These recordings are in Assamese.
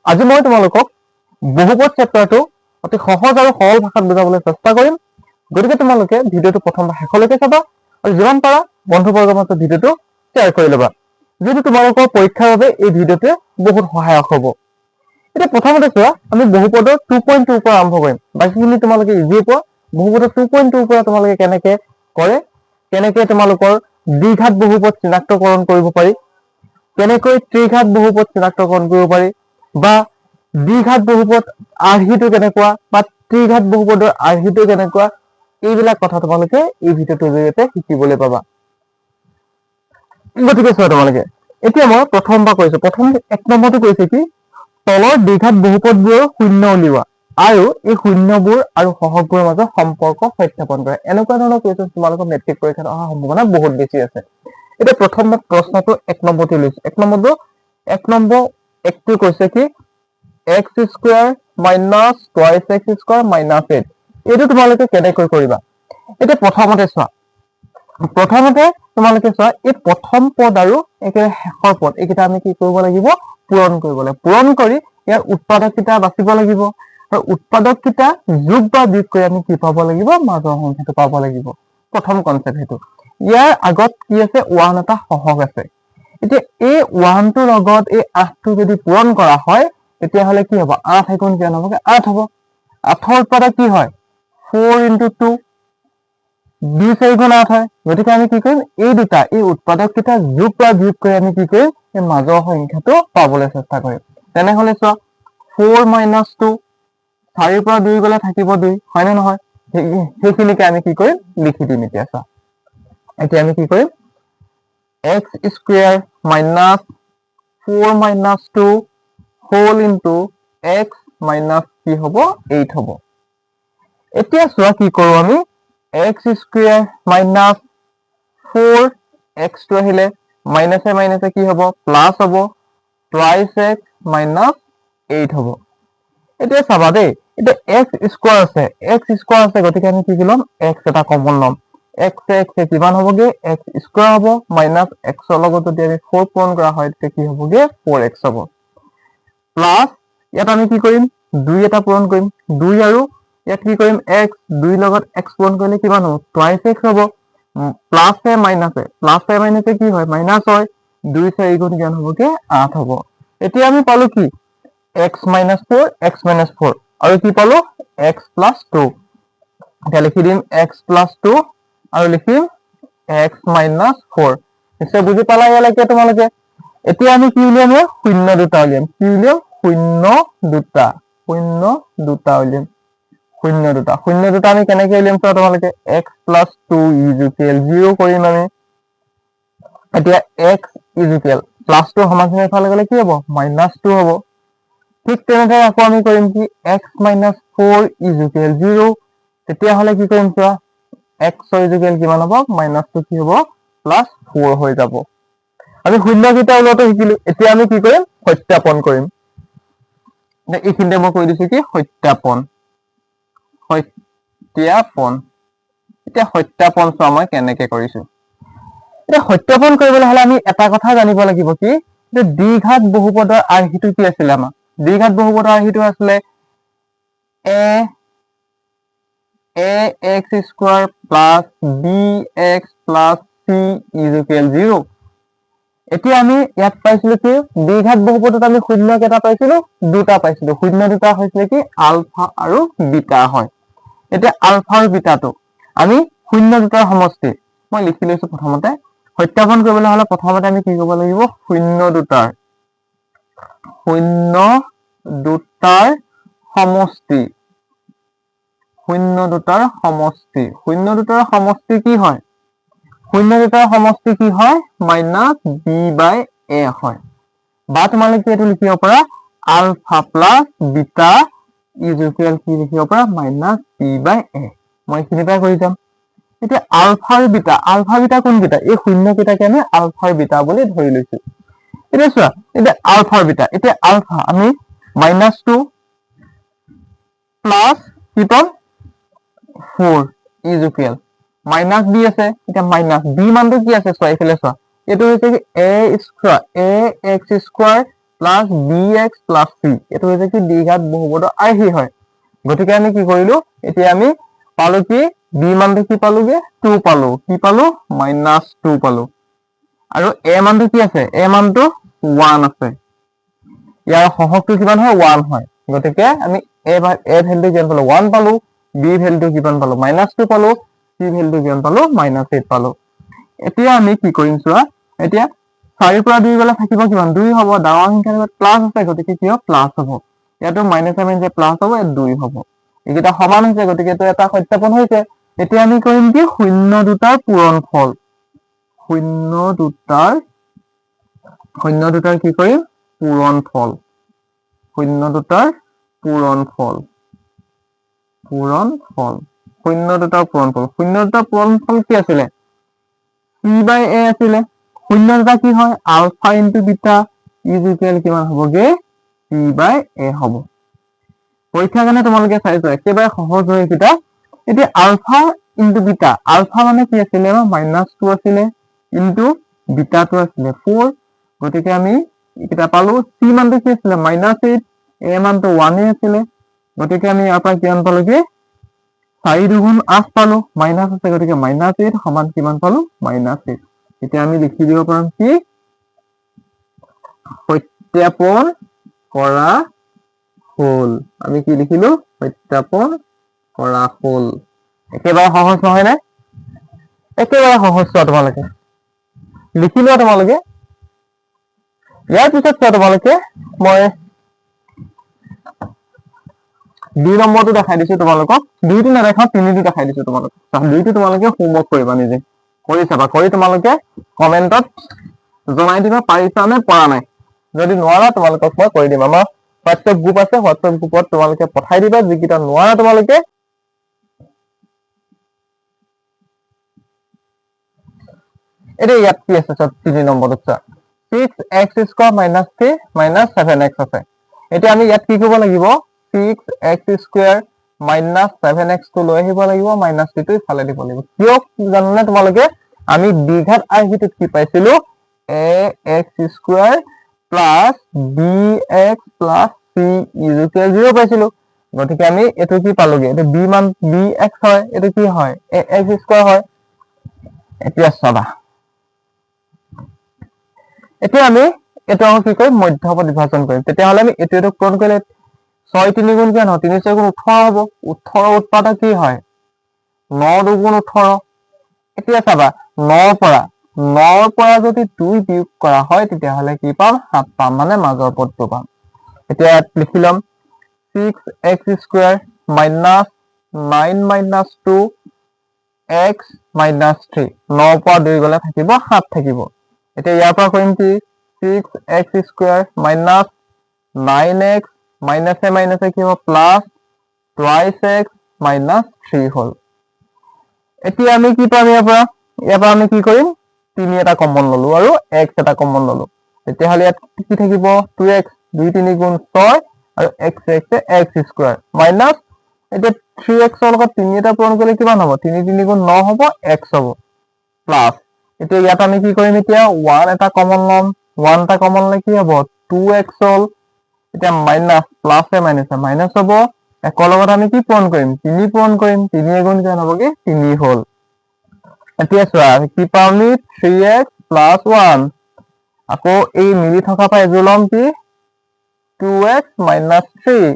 আজি মই তোমালোকক বহুপদ চেপ্টাৰটো অতি সহজ আৰু সৰল ভাষাত বুজাবলৈ চেষ্টা কৰিম। গতিকে তোমালোকে ভিডিঅ'টো প্ৰথমবাৰ শেষলৈকে চাবা আৰু যিমান পাৰা বন্ধুবৰ্গৰ মাজত ভিডিঅ'টো শ্বেয়াৰ কৰি ল'বা, যিহেতু তোমালোকৰ পৰীক্ষাৰ বাবে এই ভিডিঅ'টোৱে বহুত সহায়ক হ'ব। এতিয়া প্ৰথমতে চোৱা, আমি বহুপদৰ 2.2 পৰা আৰম্ভ কৰিম। বাকীখিনি তোমালোকে ইজিয়ে পোৱা। বহুপদৰ 2.2 পৰা তোমালোকে কেনেকে কৰে, কেনেকে তোমালোকৰ দ্বিঘাত বহুপদ চিনাক্তকৰণ কৰিব পাৰি, কেনেকৈ ত্ৰিঘাত বহুপদ চিনাক্তকৰণ কৰিব পাৰি, বা দ্বিঘাত বহুপদ আৰ্হিটো কেনেকুৱা বা ত্ৰিঘাত বহুপদৰ আৰ্হিটো কেনেকুৱা, এইবিলাক কথা তোমালোকে এই ভিডিঅ'টোৰ জৰিয়তে শিকিবলৈ পাবা। গতিকে চোৱা, তোমালোকে এতিয়া মই প্ৰথমবাৰ কৈছো, প্ৰথম 1 নম্বৰটো কৈছে কি, তলৰ দ্বিঘাত বহুপদবোৰৰ শূন্য উলিওৱা আৰু এই শূন্যবোৰ আৰু সহগবোৰৰ মাজত সম্পৰ্ক সত্যাপন কৰা। এনেকুৱা ধৰণৰ কুৱেশ্যন তোমালোকৰ মেট্ৰিক পৰীক্ষাত অহাৰ সম্ভাৱনা বহুত বেছি আছে। এতিয়া প্ৰথম প্ৰশ্নটো 1 নম্বৰটো লৈছো। 1 নম্বৰ একটো কৈছে কি, x square minus twice x square minus 8। এইটো তোমালোকে কেনেকৈ কৰিবা? এতিয়া প্ৰথমতে চোৱা, এই প্ৰথম পদ আৰু একেবাৰে শেষৰ পদ এইকেইটা আমি কি কৰিব লাগিব? পূৰণ কৰিব লাগিব। পূৰণ কৰি ইয়াৰ উৎপাদক কেইটা বাচিব লাগিব আৰু উৎপাদক কেইটা যোগ বা বিয়োগ কৰি আমি কি পাব লাগিব? মাজৰ সংখ্যাটো পাব লাগিব। প্ৰথম কনচেপ্ট সেইটো। ইয়াৰ আগত কি আছে? 1 এটা সহগ আছে। এতিয়া এই 1টোৰ লগত এই 8টো যদি পূৰণ কৰা হয়, তেতিয়াহ'লে কি হ'ব? 8 × কিমান হ'ব? 8 হ'ব। 8ৰ উৎপাদক কি হয়? 4 × 2, 2 4 × 8 হয়। গতিকে আমি কি কৰিম? এই দুটা, এই উৎপাদক কেইটা যোগ বা বিয়োগ কৰি আমি কি কৰিম? এই মাজৰ সংখ্যাটো পাবলৈ চেষ্টা কৰিম। তেনেহ'লে চোৱা, 4 - 2, 4ৰ পৰা 2 গ'লে থাকিব 2, হয় নে নহয়? সেইখিনিকে আমি কি কৰিম? লিখি দিম। এতিয়া চোৱা, এতিয়া আমি কি কৰিম? x square minus 4 - 2 whole into x minus কি হ'ব? 8 হ'ব। এতিয়া চোৱা কি কৰো আমি? x স্কোয়াৰ মাইনাছ 4, x টো আহিলে মাইনাছে মাইনাছে কি হ'ব? প্লাছ হ'ব। টুৱাইছ x মাইনাছ 8 হ'ব। এতিয়া চাবা দেই, এতিয়া x স্কোয়াৰ আছে, গতিকে আমি কি ল'ম? x এটা কমন ল'ম। x কিমান হ'বগে? x স্কোয়াৰ হ'ব মাইনাছ x ৰ লগত যদি আমি 4 পূৰণ কৰা হয়, তেতিয়া কি হ'বগে? 4x হ'ব। প্লাছ ইয়াত আমি কি কৰিম? 2 এটা পূৰণ কৰিম। 2 আৰু ইয়াত কি কৰিম? x, 2 লগত x পূৰণ কৰিলে কিমান হ'ব? টুৱাইছ x হ'ব। প্লাছে মাইনাছে কি হয়? মাইনাছ হয়। 2 4 গুণ কিমান হ'বগে? 8 হ'ব। এতিয়া আমি পালো কি? x - 4 আৰু কি পালো? x + 2। এতিয়া লিখি দিম x + 2 আৰু লিখিম x - 4। নিশ্চয় বুজি পালা ইয়ালৈকে তোমালোকে? এতিয়া আমি কি উলিয়াম? শূন্য দুটা উলিয়াম। কি উলিয়াম? শূন্য দুটা উলিয়াম। শূন্য দুটা আমি কেনেকে উলিয়াম চোৱা তোমালোকে? x + 2 = 0 কৰিম আমি। এতিয়া x = +2 সমানচিন ইফালে গ'লে কি হ'ব? -2 হ'ব। ঠিক তেনেদৰে আকৌ আমি কৰিম কি? x - 4 = 0। তেতিয়াহ'লে কি কৰিম চোৱা? x = কিমান হ'ব? -2 কি হ'ব? +4 হৈ যাব। আমি শূন্যকেইটা ওলোৱাটো শিকিলো। এতিয়া আমি কি কৰিম? সত্যাপন কৰিম। এইখিনিতে মই কৈ দিছো কি? সত্যাপন। এতিয়া সত্যাপন চোৱা মই কেনেকে কৰিছো। এতিয়া সত্যাপন কৰিবলৈ হ'লে আমি এটা কথা জানিব লাগিব কি, যে দ্বিঘাত বহুপদৰ আৰ্হিটো কি আছিলে? আমাৰ দ্বিঘাত বহুপদৰ আৰ্হিটো আছিলে ax square plus bx plus c = 0। এতিয়া আমি ইয়াত পাইছিলো কি? দ্বিঘাত বহুপদত আমি শূন্য কেইটা পাইছিলো? 2টা পাইছিলো। শূন্য দুটা হৈছিলে কি? আলফা আৰু বিটা হয়। এতিয়া আলফা আৰু বিটাটো আমি শূন্য দুটাৰ সমষ্টি মই লিখি লৈছো। প্ৰথমতে সত্যাপন কৰিবলৈ হ'লে প্ৰথমতে আমি কি কৰিব লাগিব? শূন্য দুটাৰ সমষ্টি। শূন্য দুটাৰ সমষ্টি কি হয়? -b/a হয়। বা তোমালোকে এইটো লিখিব পাৰা আলফা প্লাছ বিটা = কি লিখিব পাৰা? -b/a। মই এইখিনিৰ পৰা কৰি যাম। এতিয়া আলফা বিটা কোনকেইটা? এই শূন্য কেইটাকে আমি আলফা বিটা বুলি ধৰি লৈছো। এতিয়া চোৱা, এতিয়া আলফা বিটা, এতিয়া আলফা আমি -2 প্লাছ কি পাম? 4 = মাইনাছ বি আছে। এতিয়া মাইনাছ বি মানটো কি আছে? চোৱা এইফালে চোৱা, এইটো হৈছে কি? ax square plus bx plus c এইটো হৈছে কি দ্বিঘাত বহুপদৰ আৰ্হি হয় গতিকে আমি কি কৰিলো এতিয়া আমি পালো কি b মানটো কি পালোগে 2 পালো কি পালো -2 পালো আৰু a মানটো কি আছে a মানটো 1 আছে ইয়াৰ সহগটো কিমান হয় 1 হয় গতিকে আমি a ভ্যালু কিমান পালো 1 পালো b ভ্যালু কিমান পালো -2 পালো c ভ্যালু কিমান পালো -8 পালো এতিয়া আমি কি কৰিম চোৱা এতিয়া 4 পৰা 2 গলে থাকিব কিমান 2 হ'ব ডাঙৰ সংখ্যাৰ প্লাস আছে গতিকে কি হ'ব প্লাস হ'ব ইয়াতো মাইনাস আমি যে প্লাস হ'ব ইয়াত 2 হ'ব এইকেইটা সমান হৈছে গতিকে এটো এটা সত্যাপন হৈছে এতিয়া আমি কৰিম কি শূন্য দুটাৰ পূৰণফল শূন্য দুটাৰ কি কৰিম পূৰণফল শূন্য দুটাৰ পূৰণফল শূন্য দুটাৰ পূৰণফল কি আছিলে c/a আছিলে শূন্য দুটা কি হয় alpha into beta is equal কিমান হ'বগে c/a হ'ব পৰীক্ষাৰ কাৰণে তোমালোকে চাইছো একেবাৰে সহজ হয় এইকেইটা এতিয়া আলফা ইনটু বিটা আলফা মানে কি আছিলে -2 আছিলে ইনটু বিটাটো আছিলে 4 গতিকে আমি এইকেইটা পালো c মানটো কি আছিলে -8 a মানটো 1 আছিলে গতিকে আমি ইয়াৰ পৰা কিমান পালোগে 4 দুগুণ 8 পালো মাইনাস আছে গতিকে -8 সমান কিমান পালো -8 এতিয়া আমি লিখি দিব পাৰোঁ কি সত্যাপন কৰা হল আমি কি লিখিলো সত্যাপন কৰা হল একেবাৰে সহজ নহয় নে একেবাৰে সহজ চোৱা তোমালোকে লিখি লোৱা তোমালোকে ইয়াৰ পিছত চোৱা তোমালোকে মই 2 নম্বৰটো দেখাই দিছো তোমালোকক 2টো নেদেখাও 3টো দেখাই দিছো তোমালোকক 2টো তোমালোকে হোমৱৰ্ক কৰিবা নিজে কৰি চাবা কৰি তোমালোকে কমেন্টত জনাই দিবা পাৰিছা নে পৰা নাই যদি নোৱাৰা তোমালোকক মই কৰি দিম আমাৰ হোৱাটছএপ গ্ৰুপ আছে হোৱাটছএপ গ্ৰুপত তোমালোকে পঠাই দিবা যিকিটা নোৱাৰা তোমালোকে এটা ইয়াত কি আছে সব 3 নম্বৰত চোৱা 6x² - 3 - 7x আছে এতিয়া আমি ইয়াত কি কৰিব লাগিব 6x² - 7x টো লৈ আহিব লাগিব -3 টো ইফালে দিব লাগিব কিয় জাননে তোমালোকে আমি দ্বিঘাত আৰ্হিটোত কি পাইছিলো ax² plus bx plus c is equal 0 পাইছিলো গতিকে আমি এটো কি পালোগে এটো b মান bx হয় এটো কি হয় ax² হয় এতিয়া চাবা এতিয়া আমি এটো কি কৰিম মধ্যপদ বিভাজন কৰিম তেতিয়া হলে আমি এটো পূৰণ কৰিলে 6 3 গুণ কিমান হয় 3 6 গুণ 18 হ'ব 18 উৎপাদক কি হয় 9 2 গুণ 18 এতিয়া চাবা 9 পৰা যদি 2 বিয়োগ কৰা হয় তেতিয়া হলে কি পাম 7 পাম মানে মাজৰ পদটো পাম এতিয়া লিখি লম 6x² - 9 - 2 x - 3 9 পৰা 2 গলে থাকিব 7 থাকিব এতিয়া ইয়াৰ পৰা কৰিম কি 6x² - 9x মাইনাসে মাইনাসে কি হ'ব প্লাস টুৱাইস x - 3 হল এতিয়া আমি কি পাম ইয়াৰ পৰা আমি কি কৰিম 3 এটা কমন ললো আৰু x এটা কমন ললো তেতিয়া হলে ইয়াত কি থাকিব 2x 2 3 গুণ 6 আৰু x x² মাইনাস এতিয়া 3x ৰ লগত 3 এটা পূৰণ কৰিলে কিমান হ'ব 3 3 গুণ 9 হ'ব x হ'ব প্লাস এতিয়া ইয়াত আমি কি কৰিম এতিয়া 1 এটা কমন লম 1 এটা কমন ললে কি হ'ব 2x হল এতিয়া মাইনাস প্লাসে মাইনাসে মাইনাস হ'ব একৰ লগত আমি কি পূৰণ কৰিম 3 পূৰণ কৰিম 3 গুণ কিমান হ'বগে 3 হল এতিয়া চোৱা কি পাম আমি 3x + 1 আকৌ এই মিলি থকা পাই এযোৰ লম কি 2x - 3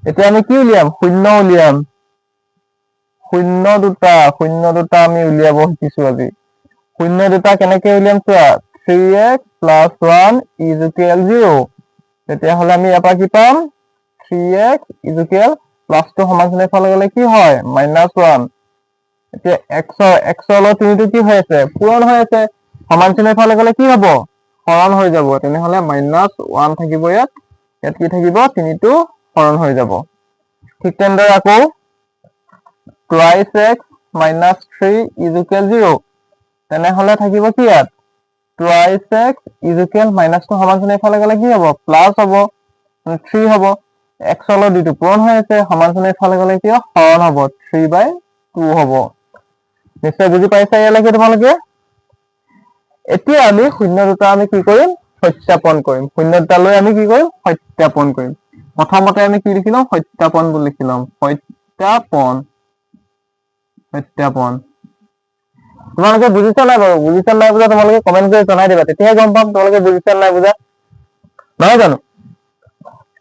এতিয়া আমি কি উলিয়াম শূন্য উলিয়াম শূন্য দুটা আমি উলিয়াব শিকিছো আজি শূন্য দুটা কেনেকে উলিয়াম চোৱা 3x + 1 = 0 তেতিয়া হলে আমি ইয়াৰ পৰা কি পাম 3x = প্লাসটো সমানচিনৰ ফালে গলে কি হয় -1 এতিয়া x ৰ লগত 3 টো কি হৈ আছে পূৰণ হৈ আছে সমানচিনৰ ফালে গলে কি হ'ব হৰণ হৈ যাব তেনেহলে -1 থাকিব ইয়াত কি থাকিব 3 টো হৰণ হৈ যাব ঠিক তেনেদৰে আকৌ টুৱাইস x - 3 = 0 তেনেহলে থাকিব কি ইয়াত টুৱাইস x = মাইনাসটো সমানচিনৰ ফালে গলে কি হ'ব প্লাস হ'ব 3 হ'ব x ৰ লগত 2 টো পূৰণ হৈ আছে সমানচিনৰ ফালে গলে কি হৰণ হ'ব 3/2 হ'ব নিশ্চয় বুজি পাইছা ইয়ালৈকে তোমালোকে এতিয়া আমি শূন্য দুটা আমি কি কৰিম সত্যাপন কৰিম। শূন্য দুটালৈ আমি কি কৰিম? সত্যাপন কৰিম। প্ৰথমতে আমি কি লিখি ল'ম? সত্যাপন বুলি লিখি ল'ম। সত্যাপন। সত্যাপন। তোমালোকে বুজিছা নাই বাৰু? বুজিছা নাই বুজা তোমালোকে কমেন্ট কৰি জনাই দিবা, তেতিয়াহে গম পাম তোমালোকে বুজিছা নাই বুজা, নহয় জানো?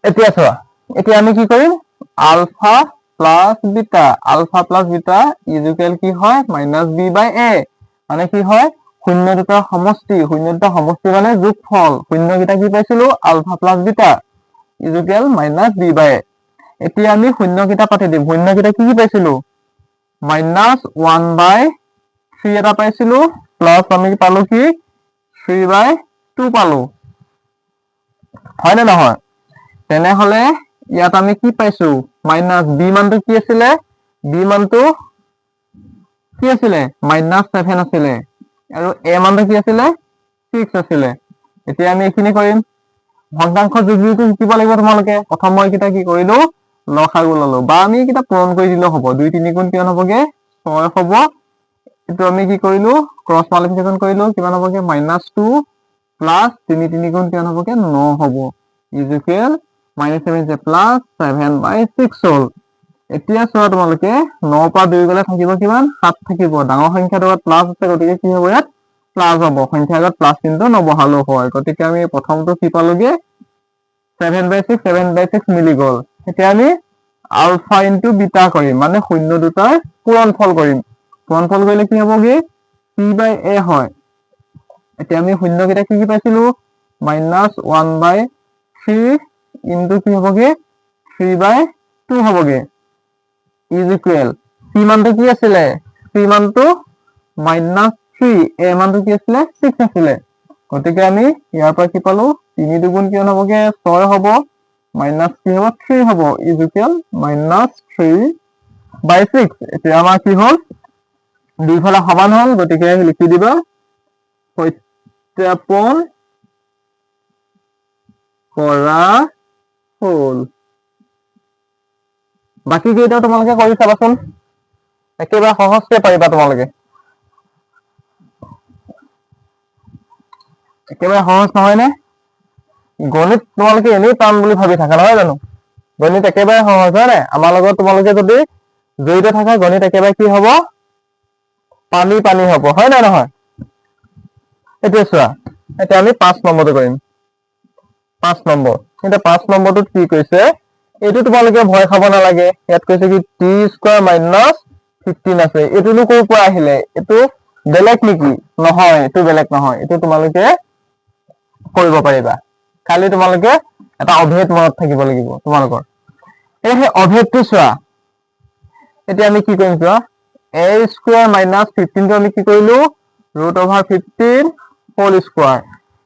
এতিয়া চোৱা, এতিয়া আমি কি কৰিম? Alpha plus beta, alpha plus beta is equal কি হয়? Minus B by A. মানে কি হয়? শূন্য দুটাৰ সমষ্টি, শূন্য দুটাৰ সমষ্টি মানে যোগফল। শূন্যকেইটা কি পাইছিলো? Alpha plus beta equal minus B by a. এতিয়া আমি শূন্যকেইটা পাতি দিম। শূন্যকেইটা কি পাইছিলো? মাইনাছ 1/3 এটা পাইছিলো, প্লাছ আমি পালো কি? 3/2 পালো, হয় নে নহয়? তেনেহলে ইয়াত আমি কি পাইছো? মাইনাছ বি মানটো কি আছিলে? বি মানটো কি আছিলে? -7 আছিলে। আৰু এ মানটো কি আছিলে? 6 আছিলে। এতিয়া আমি এইখিনি কৰিম। ভগ্নাংশ যোগবিয়োগটো শিকিব লাগিব তোমালোকে। প্ৰথম মই এইকেইটা কি কৰিলো? লসাগু ললো, বা আমি এইকেইটা পূৰণ কৰি দিলেও হ'ব। 2 3 গুণ কিমান হ'বগে? 6 হ'ব। এইটো আমি কি কৰিলো? ক্ৰছ মাল্টিপ্লিকেশ্যন কৰিলো, কিমান হ'বগে? -2 প্লাছ 3 3 গুণ কিমান হ'বগে? 9 হ'ব। ইজুকেল -7 প্লাছ 7/6 হ'ল। এতিয়া চোৱা তোমালোকে, 9 পৰা 2 গ'লে থাকিব কিমান? 7 থাকিব। ডাঙৰ সংখ্যাটোৰ আগত প্লাছ আছে, গতিকে কি হ'ব ইয়াত? প্লাছ হ'ব। সংখ্যাৰ আগত প্লাছ চিহ্নটো নবহালেও হয়। গতিকে আমি প্ৰথমটো কি পালোগে? 7/6 মিলি গ'ল। এতিয়া আমি আলফা ইনটু বিটা কৰিম, মানে শূন্য দুটাৰ পূৰণফল কৰিম। পূৰণফল কৰিলে কি হ'বগে? চি বাই এ হয়। এতিয়া আমি শূন্যকেইটা কি পাইছিলো? -1/3 ইনটু কি হ'বগে? 3/2 হ'বগে। ইজ ইকুৱেল, চি মানটো কি আছিলে? চি মানটো -3, এ মানটো কি আছিলে? 6 আছিলে। গতিকে আমি ইয়াৰ পৰা কি পালো? 3 দুগুণ কিমান হ'বগে? 6 হ'ব। মাইনাছ কি হ'ব? 3 হ'ব। Is equal -3/6। এতিয়া আমাৰ কি হ'ল? দুইফালে সমান হ'ল, গতিকে লিখি দিবা সত্যাপন কৰা হ'ল। বাকী কেইটা তোমালোকে কৰি চাবাচোন, একেবাৰে সহজকে পাৰিবা তোমালোকে। একেবাৰে সহজ নহয় নে? গণিত তোমালোকে এনেই টান বুলি ভাবি থাকা, নহয় জানো? গণিত একেবাৰে সহজ, হয় নাই? আমাৰ লগত তোমালোকে যদি জড়িত থাকা, গণিত একেবাৰে কি হ'ব? পানী পানী হ'ব, হয় নে নহয়? এতিয়া চোৱা, এতিয়া আমি 5 নম্বৰটো কৰিম। 5 নম্বৰ। এতিয়া 5 নম্বৰটোত কি কৈছে? এইটো তোমালোকে ভয় খাব নালাগে। ইয়াত কৈছে কি t² - 15 আছে। এইটোনো ক'ৰ পৰা আহিলে? এইটো বেলেগ নেকি? নহয়, এইটো বেলেগ নহয়। এইটো তোমালোকে কৰিব পাৰিবা। খালি তোমালোকে এটা অভেদ মনত থাকিব লাগিব তোমালোকৰ। এই সেই অভেদটো চোৱা। এতিয়া আমি কি কৰিম চোৱা, a² - 15টো আমি কি কৰিলো? √15 হোল স্কোৱাৰ।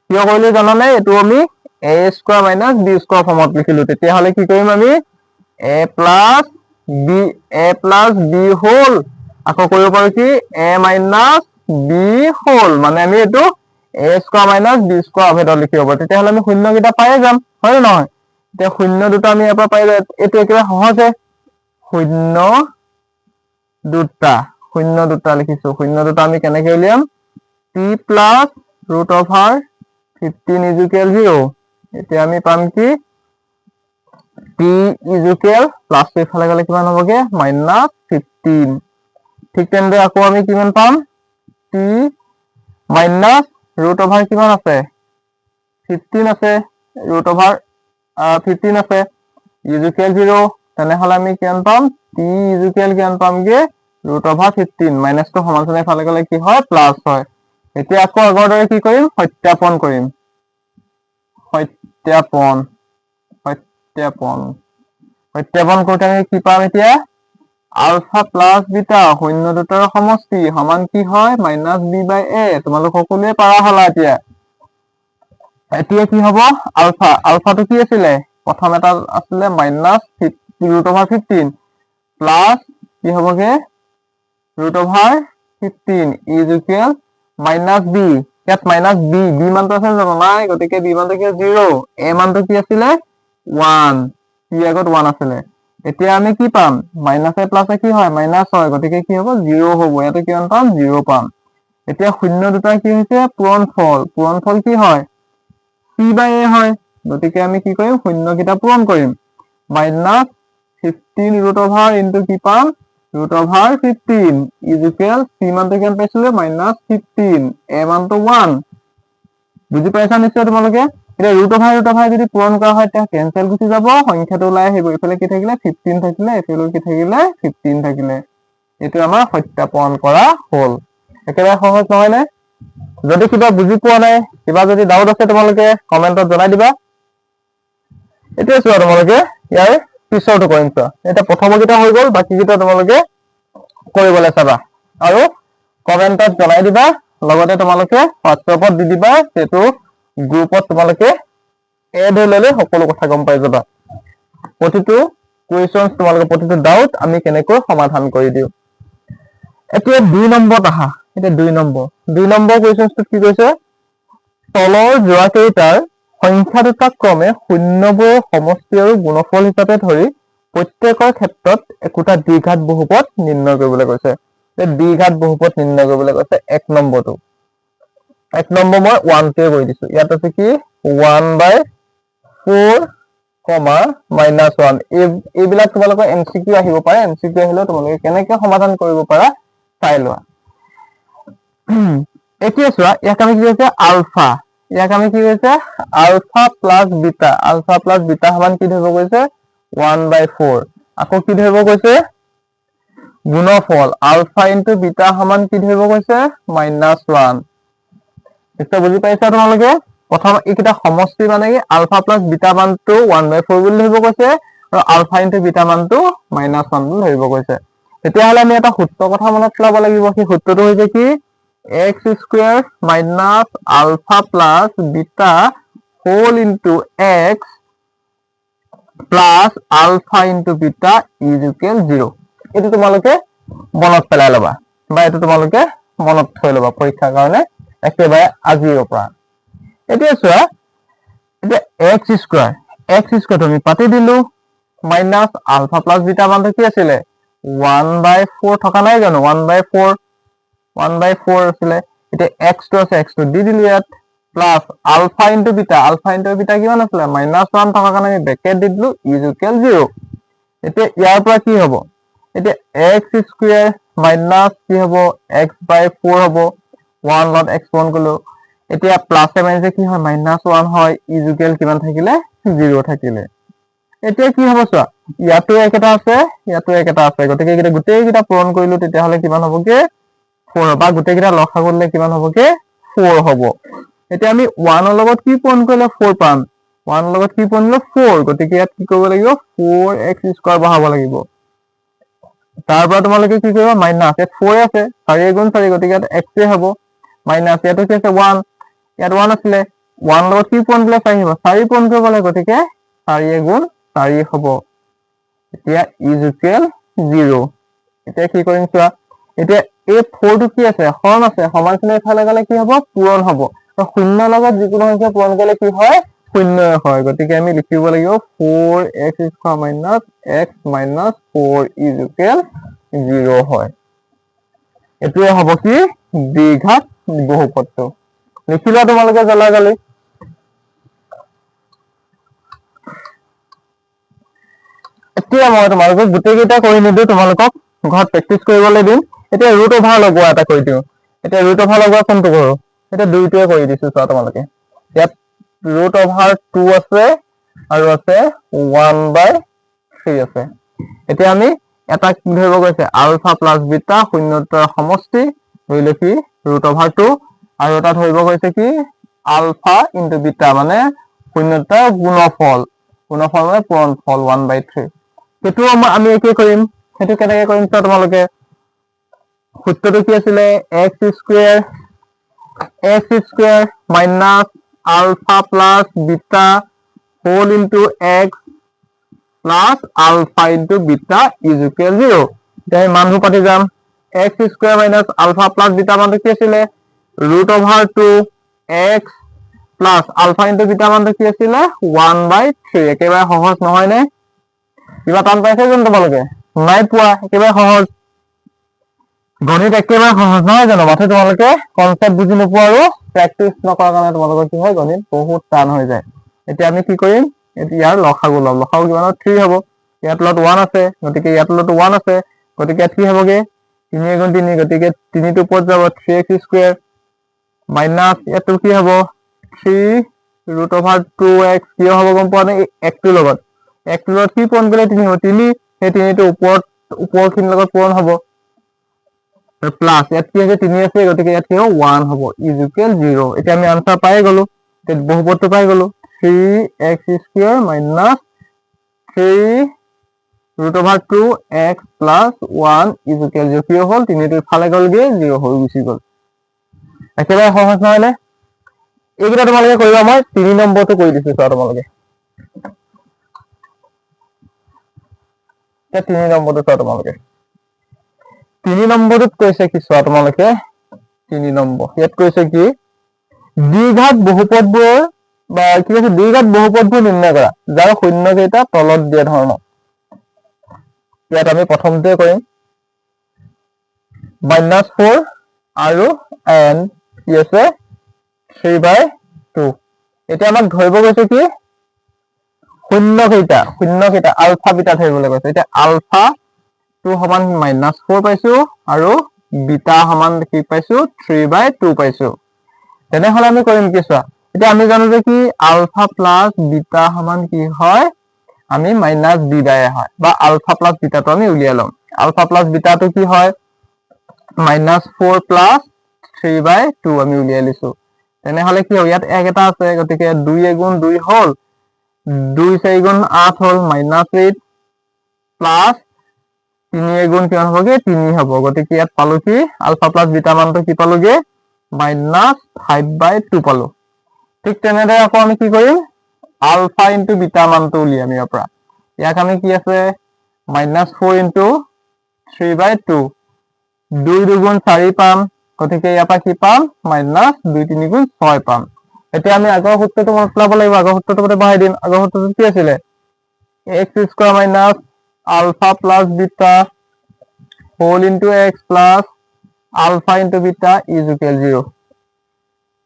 কিয় কৰিলো জানানে? এইটো আমি a² - b² ফৰ্মত লিখিলো। তেতিয়াহ'লে কি কৰিম আমি? a প্লাছ b হোল, আকৌ কৰিব পাৰো কি? a minus b whole. মানে আমি এইটো a² - b² অভেদত লিখিব পাৰো। তেতিয়াহ'লে আমি শূন্যকেইটা পায়ে যাম, হয় নে নহয়? এতিয়া শূন্য দুটা আমি ইয়াৰ পৰা পাই যাম। এইটো একেবাৰে সহজে। শূন্য দুটা লিখিছো। শূন্য দুটা আমি কেনেকে উলিয়াম? t plus √15 equal 0। এতিয়া আমি পাম কি? t ইজুকেল প্লাছটো ইফালে গ'লে কিমান হ'বগে? -15। ঠিক তেনেদৰে আকৌ আমি কিমান পাম? t মাইনাছ √over কিমান আছে? 15 আছে। √15 আছে। ইজুকেল 0। তেনেহ'লে আমি কিমান পাম? t ইজুকেল কিমান পামগে? √15। মাইনাছটো সমান চিন ইফালে গ'লে কি হয়? প্লাছ হয়। এতিয়া আকৌ আগৰ দৰে কি কৰিম? সত্যাপন কৰিম। সত্যাপন কৰোঁতে আমি কি পাম এতিয়া? আলফা প্লাছ বিটা শূন্য দুটাৰ সমষ্টি সমান কি হয়? -b/a। তোমালোক সকলোৱে পাৰা হ'লা এতিয়া। এতিয়া কি হ'ব? আলফাটো কি আছিলে? প্ৰথম এটা আছিলে -√15 প্লাছ কি হ'বগে? √15 ইজুকেল -b। ইয়াত -b মানটো আছে জানো? নাই। গতিকে b মানটো কি? 0। a মানটো কি আছিলে? 1। c আগত 1 আছিলে। এতিয়া আমি কি পাম? মাইনাছে প্লাছে কি হয়? মাইনাছ হয়। গতিকে কি হ'ব? 0 হ'ব। ইয়াতে কিমান পাম? 0 পাম। এতিয়া শূন্য দুটা কি হৈছে? পূৰণফল। পূৰণফল কি হয়? p বাই a হয় গতিকে আমি কি কৰিম শূন্যকেইটা পূৰণ কৰিম -15 ৰুট অভাৰ ইনটু কি পাম root over 15 is equal c মানটো কিমান পাইছিলো -15 a মানটো 1 বুজি পাইছা নিশ্চয় তোমালোকে এতিয়া ৰুট অভাৰ যদি পূৰণ কৰা হয় তেতিয়া কেনসেল গুচি যাব সংখ্যাটো ওলাই আহিব ইফালে কি থাকিলে 15 থাকিলে ইফালে কি থাকিলে 15 থাকিলে এইটো আমাৰ সত্যাপন কৰা হ'ল একেবাৰে সহজ নহয় নে যদি কিবা বুজি পোৱা নাই কিবা যদি ডাউট আছে তোমালোকে কমেন্টত জনাই দিবা এতিয়া চোৱা তোমালোকে ইয়াৰ পিছৰটো কৰিম চোৱা এতিয়া প্ৰথমকেইটা হৈ গ'ল বাকীকেইটা তোমালোকে কৰিবলৈ চাবা আৰু কমেন্টত জনাই দিবা লগতে তোমালোকে হোৱাটছএপত দি দিবা সেইটো গ্ৰুপত তোমালোকে এড হৈ ল'লে সকলো কথা গম পাই যাবা প্ৰতিটো কুৱেশ্যন তোমালোকে প্ৰতিটো ডাউট আমি কেনেকৈ সমাধান কৰি দিওঁ এতিয়া 2 নম্বৰত আহা এতিয়া 2 নম্বৰ কুৱেশ্যনটোত কি কৈছে তলৰ যোৱাকেইটাৰ সংখ্যা দুটা ক্ৰমে শূন্যবোৰৰ সমষ্টি আৰু গুণফল হিচাপে ধৰি প্ৰত্যেকৰ ক্ষেত্ৰত একোটা দ্বিঘাত বহুপদ নিৰ্ণয় কৰিবলৈ কৈছে দ্বিঘাত বহুপদ নিৰ্ণয় কৰিবলৈ কৈছে 1 নম্বৰটো 1 নম্বৰ মই 1 টোৱে কৰি দিছো ইয়াত আছে কি 1/4 -1 এইবিলাক তোমালোকৰ এমচিকিউ আহিব পাৰে এমচিকিউ আহিলে তোমালোকে কেনেকৈ সমাধান কৰিব পাৰা চাই লোৱা এতিয়া চোৱা ইয়াক আমি কি কৈছে আলফা প্লাস বিটা সমান কি ধৰিব কৈছে 1/4 আকৌ কি ধৰিব কৈছে গুণফল আলফা ইনটু বিটা সমান কি ধৰিব কৈছে -1 নিশ্চয় বুজি পাইছা তোমালোকে প্ৰথম এইকেইটা সমষ্টি মানে কি আলফা প্লাস বিটা মানটো 1/4 বুলি ধৰিব কৈছে আৰু আলফা ইনটু বিটা মানটো -1 বুলি ধৰিব কৈছে তেতিয়াহ'লে আমি এটা সূত্ৰ কথা মনত পেলাব লাগিব সেই সূত্ৰটো হৈছে কি x square minus alpha plus beta whole into x plus alpha into beta is equal 0 এটো তোমালোকে মনত পেলাই লবা বা এটো তোমালোকে মনত থৈ লবা পৰীক্ষাৰ কাৰণে একেবাৰে আজিৰ পৰা এতিয়া চোৱা এতিয়া x স্কয়ার তুমি পাতি দিলো মাইনাস আলফা প্লাস বিটা মানটো কি আছিল 1/4 থকা নাই জানো 1/4 আছিলে এতিয়া x টো আছে x টো দি দিলো ইয়াত প্লাস আলফা ইনটু বিটা কিমান আছিল -1 থকা কাৰণে আমি ব্ৰেকেট দি দিলো ইজ ইকুৱেল 0 এতিয়া ইয়াৰ পৰা কি হ'ব এতিয়া x স্কয়ার মাইনাস কি হ'ব x/4 হ'ব 1 লগত x পূৰণ কৰিলো এতিয়া প্লাস এ মাইনাসে কি হয় -1 হয় ইজ ইকুৱেল কিমান থাকিলে 0 থাকিলে এতিয়া কি হ'ব চোৱা ইয়াতো একেটা আছে গতিকে এটা গোটেইকেইটা পূৰণ কৰিলো তেতিয়াহ'লে কিমান হ'বগে 4 বা গোটেইকেইটা লসাগু দিলে কিমান হ'বগে 4 হ'ব এতিয়া আমি 1 ৰ লগত কি পূৰণ কৰিলে 4 পাম 1 ৰ লগত কি পূৰণ কৰিলে 4 গতিকে ইয়াত কি কৰিব লাগিব 4x স্কয়াৰ বহাব লাগিব তাৰ পৰা তোমালোকে কি কৰিবা মাইনাস ইয়াত 4 আছে 4 গুণ 4 গতিকে ইয়াত x এ হ'ব মাইনাস ইয়াতো কি আছে 1 ইয়াত 1 আছিলে 1 লগত কি পূৰণ কৰিলে 4 হ'ব 4 পূৰণ কৰিব লাগে গতিকে 4 গুণ 4 হ'ব এতিয়া ইজ ইকুৱেল 0 এতিয়া কি কৰিম চোৱা এতিয়া এই 4 টো কি আছে হৰণ আছে সমানচিন এফালে গলে কি হ'ব পূৰণ হ'ব তো শূন্য লগত যিকোনো সংখ্যা পূৰণ কৰিলে কি হয় শূন্য হয় গতিকে আমি লিখিব লাগিব 4x square minus x minus 4 is equal 0 হয় এটোৱে হ'ব কি দ্বিঘাত বহুপদটো লিখিলা তোমালোকে জলাগালি এতিয়া মই তোমালোকক গোটেইকেইটা কৰি নিদিও তোমালোকক ঘৰত প্ৰেক্টিস কৰিবলৈ দিম এতিয়া ৰুট অভাৰ লগোৱা এটা কৰি দিও এতিয়া ৰুট অভাৰ লগোৱা কোনটো কৰো এটা দুইটোৱে কৰি দিছো চোৱা তোমালোকে ইয়াত ৰুট অভাৰ 2 আছে আৰু আছে 1/3 আছে এতিয়া আমি এটা কি ধৰিব গৈছে আলফা প্লাস বিটা শূন্যতাৰ সমষ্টি ধৰিলে কি ৰুট অভাৰ 2 আৰু এটা ধৰিব গৈছে কি আলফা ইনটু বিটা মানে শূন্যতাৰ গুণফল মানে পূৰণফল 1/3 সেইটো আমি কি কৰিম সেইটো কেনেকৈ কৰিম চোৱা তোমালোকে সূত্ৰটো কি আছিল x square minus alpha plus beta whole into x plus alpha into beta is equal 0 এতিয়া মানটো পাতি যাম x square minus alpha plus beta মানটো কি আছিল √2x plus alpha into beta মানটো কি আছিল 1/3 একেবাৰে সহজ নহয় নে কিবা টান পাইছে জানো তোমালোকে নাই পোৱা একেবাৰে সহজ গণিত একেবাৰে সহজ নহয় জানো মাথা তোমালোকে কনসেপ্ট বুজি নোপোৱা আৰু প্ৰেক্টিচ নকৰাৰ কাৰণে তোমালোকৰ কি হয় গণিত বহুত টান হৈ যায় এতিয়া আমি কি কৰিম ইয়াৰ লসাগু ল'ম লসাগু কিমান 3 হ'ব ইয়াত তলত 1 আছে গতিকে ইয়াত তলত 1 আছে গতিকে কি হ'বগে 3 গুণ 3 গতিকে 3 টো ওপৰত যাব 3x স্কয়াৰ মাইনাস ইয়াত কি হ'ব 3√2x কি হ'ব গম পোৱা নাই x ৰ লগত কি পূৰণ কৰিলে 3 হ'ব 3 সেই 3 টো ওপৰখিনিৰ লগত পূৰণ হ'ব প্লাস ইয়াত কি আছে 3 আছে গতিকে ইয়াত কি হ'ব 1 হ'ব ইকুৱেল 0 এতিয়া আমি আনসাৰ পাই গলো এতিয়া বহুপদটো পাই গলো 3x square minus 3√2x plus 1 equal 0 কি হ'ল 3 টো ইফালে গ'লগে 0 হৈ গুচি গ'ল একেবাৰে সহজ নহলে এইকেইটা তোমালোকে কৰিবা মই 3 নম্বৰটো কৰি দিছো চোৱা তোমালোকে এতিয়া 3 নম্বৰটো চোৱা তোমালোকে 3 নম্বৰটোত কৈছে কি চোৱা তোমালোকে 3 নম্বৰ ইয়াত কৈছে কি দ্বিঘাত বহুপদবোৰ বা কি কৈছে দ্বিঘাত বহুপদবোৰ নিৰ্ণয় কৰা যাৰ শূন্য কেইটা তলত দিয়া ধৰণৰ ইয়াত আমি প্ৰথমতে কৰিম -4 আৰু n কি আছে 3/2 এতিয়া আমাক ধৰিব কৈছে কি শূন্য কেইটা আলফা বিটা ধৰিবলৈ কৈছে এতিয়া আলফা টো সমান -4 পাইছো আৰু বিটা সমান কি পাইছো 3/2 পাইছো তেনেহলে আমি কৰিম কি চোৱা এতিয়া আমি জানো যে কি আলফা প্লাস বিটা সমান কি হয় আমি -b/a হয় বা আলফা প্লাস বিটাটো আমি উলিয়াই লম আলফা প্লাস বিটাটো কি হয় -4 প্লাস 3/2 আমি উলিয়াই লিছো তেনেহলে কি হ'ব ইয়াত এক এটা আছে গতিকে 2 গুণ 2 হ'ল 2 4 গুণ 8 হ'ল -8 প্লাস 3 গুণ কিমান হ'বগে 3 হ'ব গতিকে ইয়াত পালো কি আলফা প্লাস বিটা মানটো কি পালোগে -5/2 পালো ঠিক তেনেদৰে আকৌ আমি কি কৰিম আলফা ইনটু বিটা মানটো উলিয়াম ইয়াৰ পৰা ইয়াক আমি কি আছে -4 ইনটু 3/2 2 2 4 পাম গতিকে ইয়াৰ পৰা কি পাম -2 3 গুণ 6 পাম এতিয়া আমি আগৰ সূত্ৰটো মনত পেলাব লাগিব আগৰ সূত্ৰটো মতে বহাই দিম আগৰ সূত্ৰটো কি আছিলে x square minus alpha plus beta whole into x plus alpha into beta is equal 0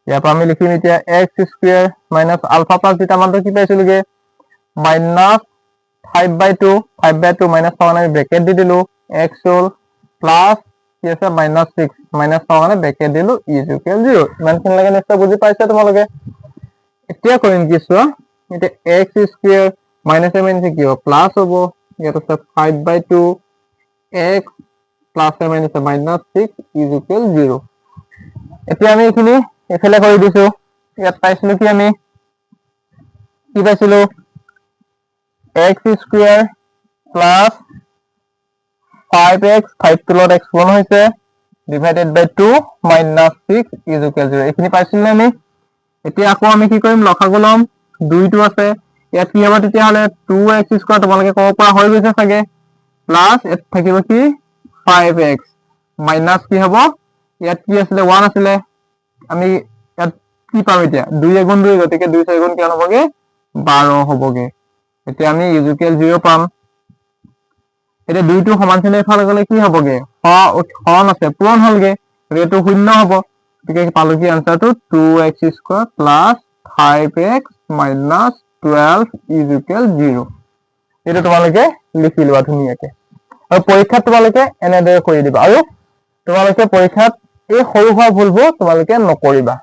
ইয়াৰ পৰা আমি লিখিম এতিয়া x square minus alpha plus beta মানটো কি পাইছিলগে -5/2 মাইনাস পাওয়া আমি ব্ৰেকেট দি দিলো x হ'ল প্লাস কি আছে -6 মাইনাস পাওয়া মানে ব্ৰেকেট দিলো ইজ ইকুৱেল 0 ইমানখিনি লাগে নিশ্চয় বুজি পাইছা তোমালোকে এতিয়া কৰিম কি চোৱা এতিয়া x স্কয়াৰ মাইনাস মাইনাস কি হ'ব প্লাস হ'ব ইয়াত আছে 5/2 x plus minus -6 is equal 0 এতিয়া আমি এইখিনি এফালে কৰি দিছো ইয়াত পাইছিলো কি আমি কি পাইছিলো x স্কয়াৰ প্লাস 5x 5 টো লগত x পূৰণ হৈছে ডিভাইডেড বাই 2 -6 ইজ ইকুৱেল 0 এইখিনি পাইছিল নে আমি এতিয়া আকৌ আমি কি কৰিম লসাগু লম 2 টো আছে ইয়াত কি হ'ব তেতিয়া হলে 2x স্কয়াৰ তোমালোকে ক'ব পৰা হৈ গৈছে চাগে প্লাস ইয়াত থাকিব কি 5x মাইনাস কি হ'ব ইয়াত কি আছিলে 1 আছিলে আমি ইয়াত কি পাম এতিয়া 2 গুণ 2 গতিকে 2 4 গুণ কিমান হ'বগে 12 হ'বগে এতিয়া আমি ইজ ইকুৱেল 0 পাম এতিয়া 2 টো সমান চিহ্ন ইফালে গলে কি হ'বগে হৰণ আছে পূৰণ হ'লগে গতিকে 0 হ'ব গতিকে পালো কি আনসাৰটো 2x square plus 5x minus 12 is equal 0 এটা তোমালোকে লিখি লোৱা ধুনীয়াকে আৰু পৰীক্ষাত তোমালোকে এনেদৰে কৰি দিবা আৰু তোমালোকে পৰীক্ষাত এই সৰু হোৱা ভুলবোৰ তোমালোকে নকৰিবা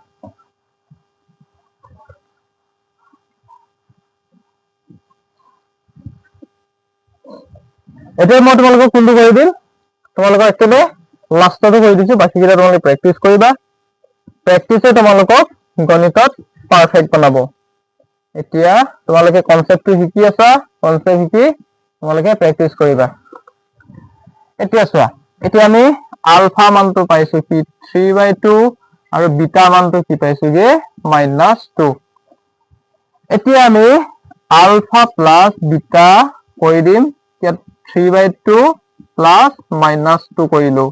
এতিয়া মই তোমালোকক কোনটো কৰি দিম তোমালোকক একেবাৰে লাষ্টটো কৰি দিছো বাকি কেইটা তোমালোকে প্ৰেক্টিচ কৰিবা প্ৰেক্টিছে তোমালোকক গণিতত পাৰফেক্ট বনাব এতিয়া তোমালোকে কনসেপ্টটো শিকি আছা কনসেপ্ট শিকি তোমালোকে প্ৰেক্টিচ কৰিবা এতিয়া চোৱা এতিয়া আমি আলফা মানটো পাইছো কি 3/2 আৰু বিটা মানটো কি পাইছোগে -2 এতিয়া আমি আলফা প্লাস বিটা কৰি দিম ইয়াত 3/2 প্লাস -2 কৰিলো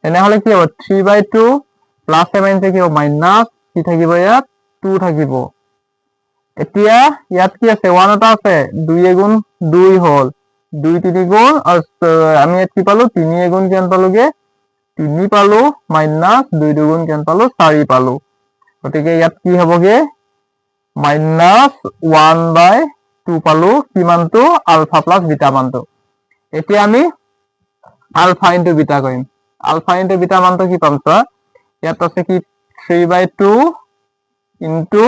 এনেহলে কি হ'ব 3/2 প্লাস মাইনাস কি হ'ব মাইনাস কি থাকিব ইয়াত 2 থাকিব এতিয়া ইয়াত কি আছে 1 এটা আছে 2 গুণ 2 হ'ল 2 3 গুণ আমি ইয়াত কি পালো 3 গুণ কিমান পালোগে 3 পালো মাইনাস 2 গুণ কিমান পালো 4 পালো গতিকে ইয়াত কি হ'বগে -1/2 পালো কিমানটো আলফা প্লাছ বিটা মানটো এতিয়া আমি আলফা ইনটু বিটা কৰিম আলফা ইনটু বিটা মানটো কি পাম চোৱা ইয়াত আছে কি 3/2 ইনটু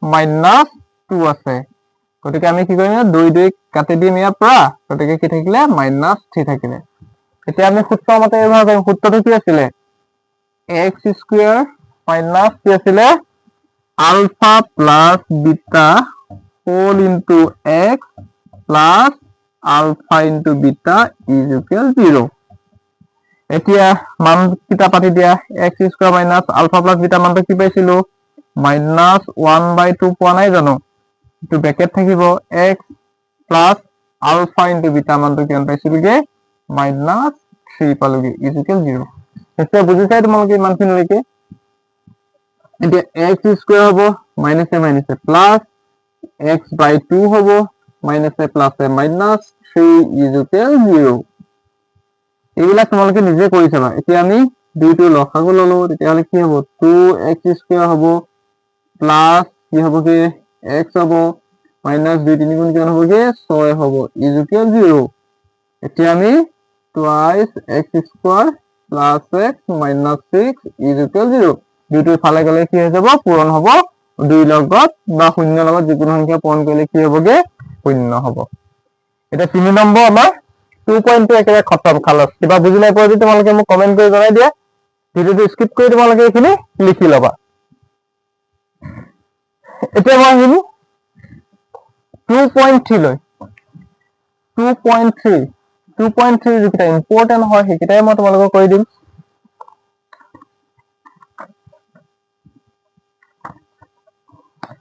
-2 আছে গতিকে আমি কি কৰিম 2 কাটি দিম ইয়াৰ পৰা গতিকে কি থাকিলে -3 থাকিলে এতিয়া আমি সূত্ৰ মতে ব্যৱহাৰ কৰিম সূত্ৰটো কি আছিলে x² - কি আছিলে alpha plus beta whole into x plus alpha into beta is equal 0 এতিয়া মান কিটা পাতি দিয়া x² minus ULFA plus beta মানটো কি পাইছিলো -1/2 পোৱা নাই জানো এইটো ব্ৰেকেট থাকিব x plus alpha into beta মানটো কিমান পাইছিলোগে -3 পালোগে ইজ ইকুৱেল 0 এতিয়া বুজিছাই তোমালোকে ইমানখিনিলৈকে এতিয়া x² হ'ব মাইনাছে মাইনাছে প্লাছ x/2 হ'ব মাইনাছে প্লাছে -3 ইজ ইকুৱেল 0 এইবিলাক তোমালোকে নিজে কৰি চাবা এতিয়া আমি দুইটো লসাগু ললো তেতিয়াহ'লে কি হ'ব 2x² হ'ব প্লাছ কি হ'বগে x হ'ব মাইনাছ 2 3 গুণ কিমান হ'বগে 6 হ'ব ইজ ইকুৱেল 0 এতিয়া আমি twice x² plus x minus 6 is equal 0 দুইটো ফালে গ'লে কি হৈ যাব পূৰণ হ'ব 2 লগত বা 0 লগত যিকোনো সংখ্যা পূৰণ কৰিলে কি হ'বগে 0 হ'ব এটা 3 নম্বৰ আমাৰ 2.2 একেবাৰে খতম খালস কিবা বুজি নাই পোৱা যদি তোমালোকে মোক কমেন্ট কৰি জনাই দিয়া ভিডিওটো স্কিপ কৰি তোমালোকে এইখিনি লিখি ল'বা এতিয়া মই আহিম 2.3 লৈ 2.3 যিকেইটা ইম্পৰ্টেণ্ট হয় সেইকেইটাই মই তোমালোকক কৰি দিম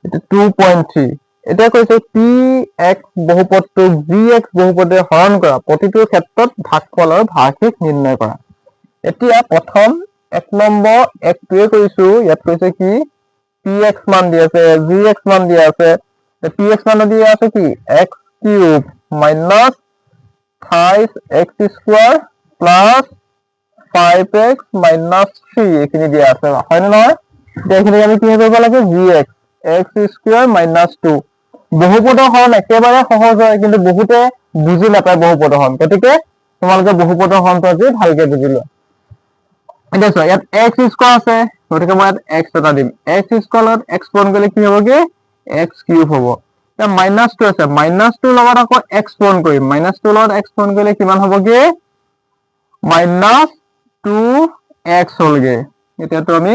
এটা 2.3 এতিয়া কৈছে px বহুপদটোক gx বহুপদে হৰণ কৰা প্ৰতিটোৰ ক্ষেত্ৰত ভাগফলৰ ভাগশেষ নিৰ্ণয় কৰা এতিয়া প্ৰথম 1 নম্বৰ 1টোৱে কৰিছো ইয়াত কৈছে কি px মান দি আছে gx মান দিয়া আছে px মান দিয়া আছে কি x³ minus 5x² plus 5x minus 3 এইখিনি দিয়া আছে হয়নে নহয় এতিয়া এইখিনি আমি কি কৰিব লাগে gx x² মাইনাছ 2 বহুপদৰ হৰণ একেবাৰে সহজ হয় কিন্তু বহুতে বুজি নাপায় বহুপদৰ হৰণ গতিকে তোমালোকে বহুপদৰ হৰণটো আজি ভালকে বুজি লোৱা এতিয়া চোৱা ইয়াত x² আছে গতিকে মই ইয়াত x এটা দিম x² লগত x পূৰণ কৰিলে কি হ'বগে x³ হ'ব এতিয়া -2 আছে -2 লগত আকৌ x পূৰণ কৰিম -2 লগত x পূৰণ কৰিলে কিমান হ'বগে -2x হ'লগে এতিয়াতো আমি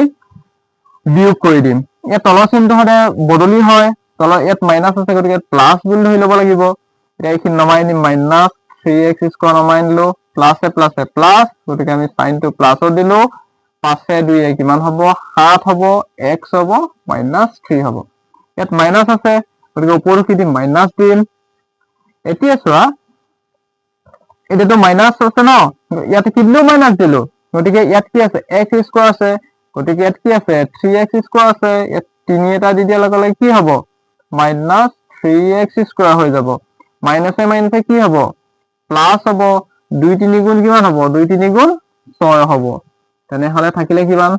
বিয়োগ কৰি দিম ইয়াত তলৰ চিনটো সদায় বদলি হয় তলৰ ইয়াত মাইনাছ আছে গতিকে প্লাছ বুলি ধৰি ল'ব লাগিব এতিয়া এইখিনি নমাই দিম -3x² নমাই দিলো প্লাছে প্লাছে প্লাছ গতিকে আমি সাইনটো প্লাছত দিলো 5 2 কিমান হ'ব 7 হ'ব x হ'ব -3 হ'ব ইয়াত মাইনাছ আছে গতিকে ওপৰত কি দিম মাইনাছ দিম এতিয়া চোৱা এতিয়াতো মাইনাছ আছে ন ইয়াত কি দিলো মাইনাছ দিলো গতিকে ইয়াত কি আছে x² আছে গতিকে ইয়াত কি আছে 3x² আছে ইয়াত 3 এটা দি দিয়াৰ লগে লগে কি হ'ব -3x² হৈ যাব মাইনাছে মাইনাছে কি হ'ব প্লাছ হ'ব 2 3 গুণ কিমান হ'ব 2 3 গুণ 6 হ'ব তেনেহ'লে থাকিলে কিমান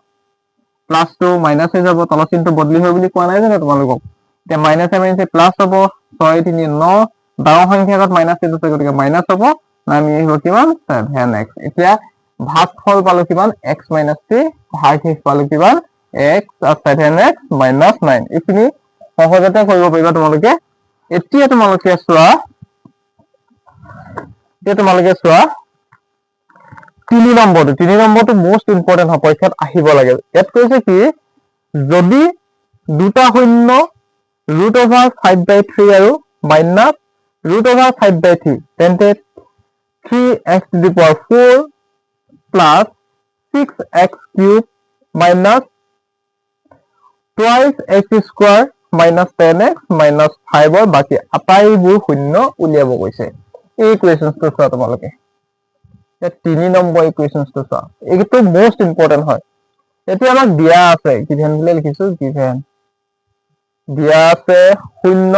প্লাছটো মাইনাছ হৈ যাব তলৰ চিনটো বদলি হয় বুলি কোৱা নাই জানো তোমালোকক এতিয়া মাইনাছে মাইনাছে প্লাছ হ'ব 6 3 9 ডাঙৰ সংখ্যাৰ আগত মাইনাছ চিন আছে গতিকে মাইনাছ হ'ব নামি আহিব কিমান 7x এতিয়া ভাগফল পালো কিমান x - 3 ভাগশেষ পালো কিমান x 7x - 9 এইখিনি সহজতে কৰিব পাৰিবা তোমালোকে এতিয়া তোমালোকে চোৱা 3 নম্বৰটো মোষ্ট ইম্পৰ্টেন্ট হয় পৰীক্ষাত আহিব লাগে ইয়াত কৈছে কি যদি দুটা শূন্য √5/3 আৰু মাইনাছ √5/3 তেন্তে 3x⁴ plus 6x³ minus twice x² minus 10x minus 5 ৰ বাকী আটাইবোৰ শূন্য উলিয়াব কৈছে এই ইকুৱেশ্যনটো চোৱা তোমালোকে 3 নম্বৰ ইকুৱেশ্যনটো চোৱা এইটো মোষ্ট ইম্পৰ্টেন্ট হয় এতিয়া আমাক দিয়া আছে গিভেন বুলি লিখিছো গিভেন দিয়া আছে শূন্য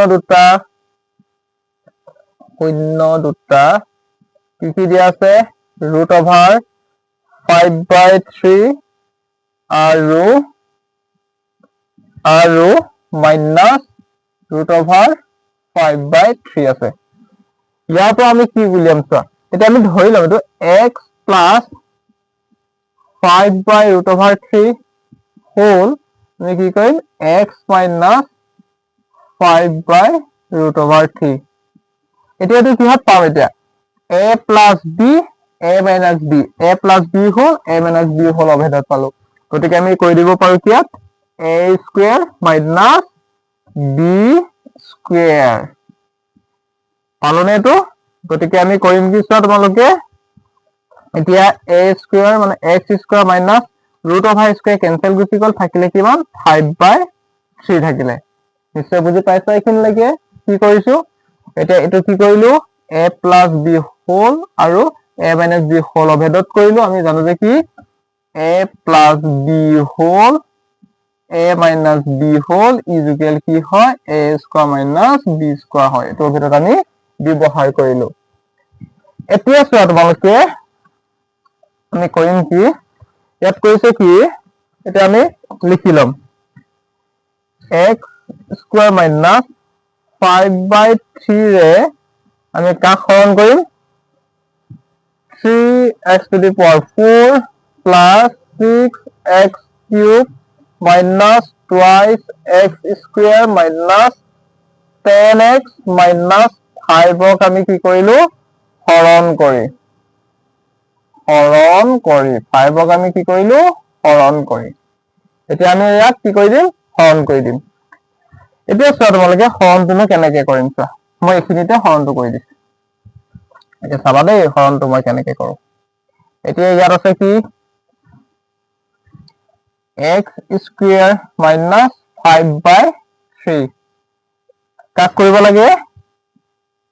দুটা কি দিয়া আছে √5/3 আৰু আৰু মাইনাছ √5/3 আছে। ইয়াৰ পৰা আমি কি উলিয়াম চোৱা, এতিয়া আমি ধৰি লম এইটো x প্লাছ 5/√3 হোল আমি কি কৰিম x মাইনাছ 5/√3। এতিয়া এইটো কিহত পাম, এতিয়া a plus b a minus b a plus b whole a minus b whole অভেদত পালো। গতিকে আমি কৈ দিব পাৰো ইয়াত a square minus b square পালোনে এইটো। গতিকে আমি কৰিম কি চোৱা তোমালোকে, এতিয়া a স্কুৱেৰ মানে x স্কুৱেৰ মাইনাছ √স্কুৱেৰ কেনচেল গুচি গ'ল, থাকিলে কিমান 5/3 থাকিলে। নিশ্চয় বুজি পাইছা এইখিনিলৈকে কি কৰিছো। এতিয়া এইটো কি কৰিলো a প্লাছ b হোল আৰু a মাইনাছ b হোল অভেদত কৰিলো। আমি জানো যে কি a plus b whole a minus b whole is equal কি হয় a square minus b square হয়। এইটো অভেদত আমি ব্যৱহাৰ কৰিলো। এতিয়া চোৱা তোমালোকে আমি কৰিম কি, ইয়াত কৈছে কি, এতিয়া আমি লিখি ল'ম x স্কোৱাৰ মাইনাছ 5/3 ৰে আমি কাক হৰণ কৰিম 3x to the power 4 plus 6x cube minus twice x square minus 10x minus 5ক আমি কি কৰিলো হৰণ কৰি 5ক আমি কি কৰিলো হৰণ কৰি। এতিয়া আমি ইয়াক কি কৰি দিম হৰণ কৰি দিম। এতিয়া চোৱা তোমালোকে হৰণটো মই কেনেকে কৰিম চোৱা, মই এইখিনিতে হৰণটো কৰি দিছো। এতিয়া চাবা দেই হৰণটো মই কেনেকে কৰো। এতিয়া ইয়াত আছে কি x স্কুৱেৰ মাইনাছ 5/3 কাক কৰিব লাগে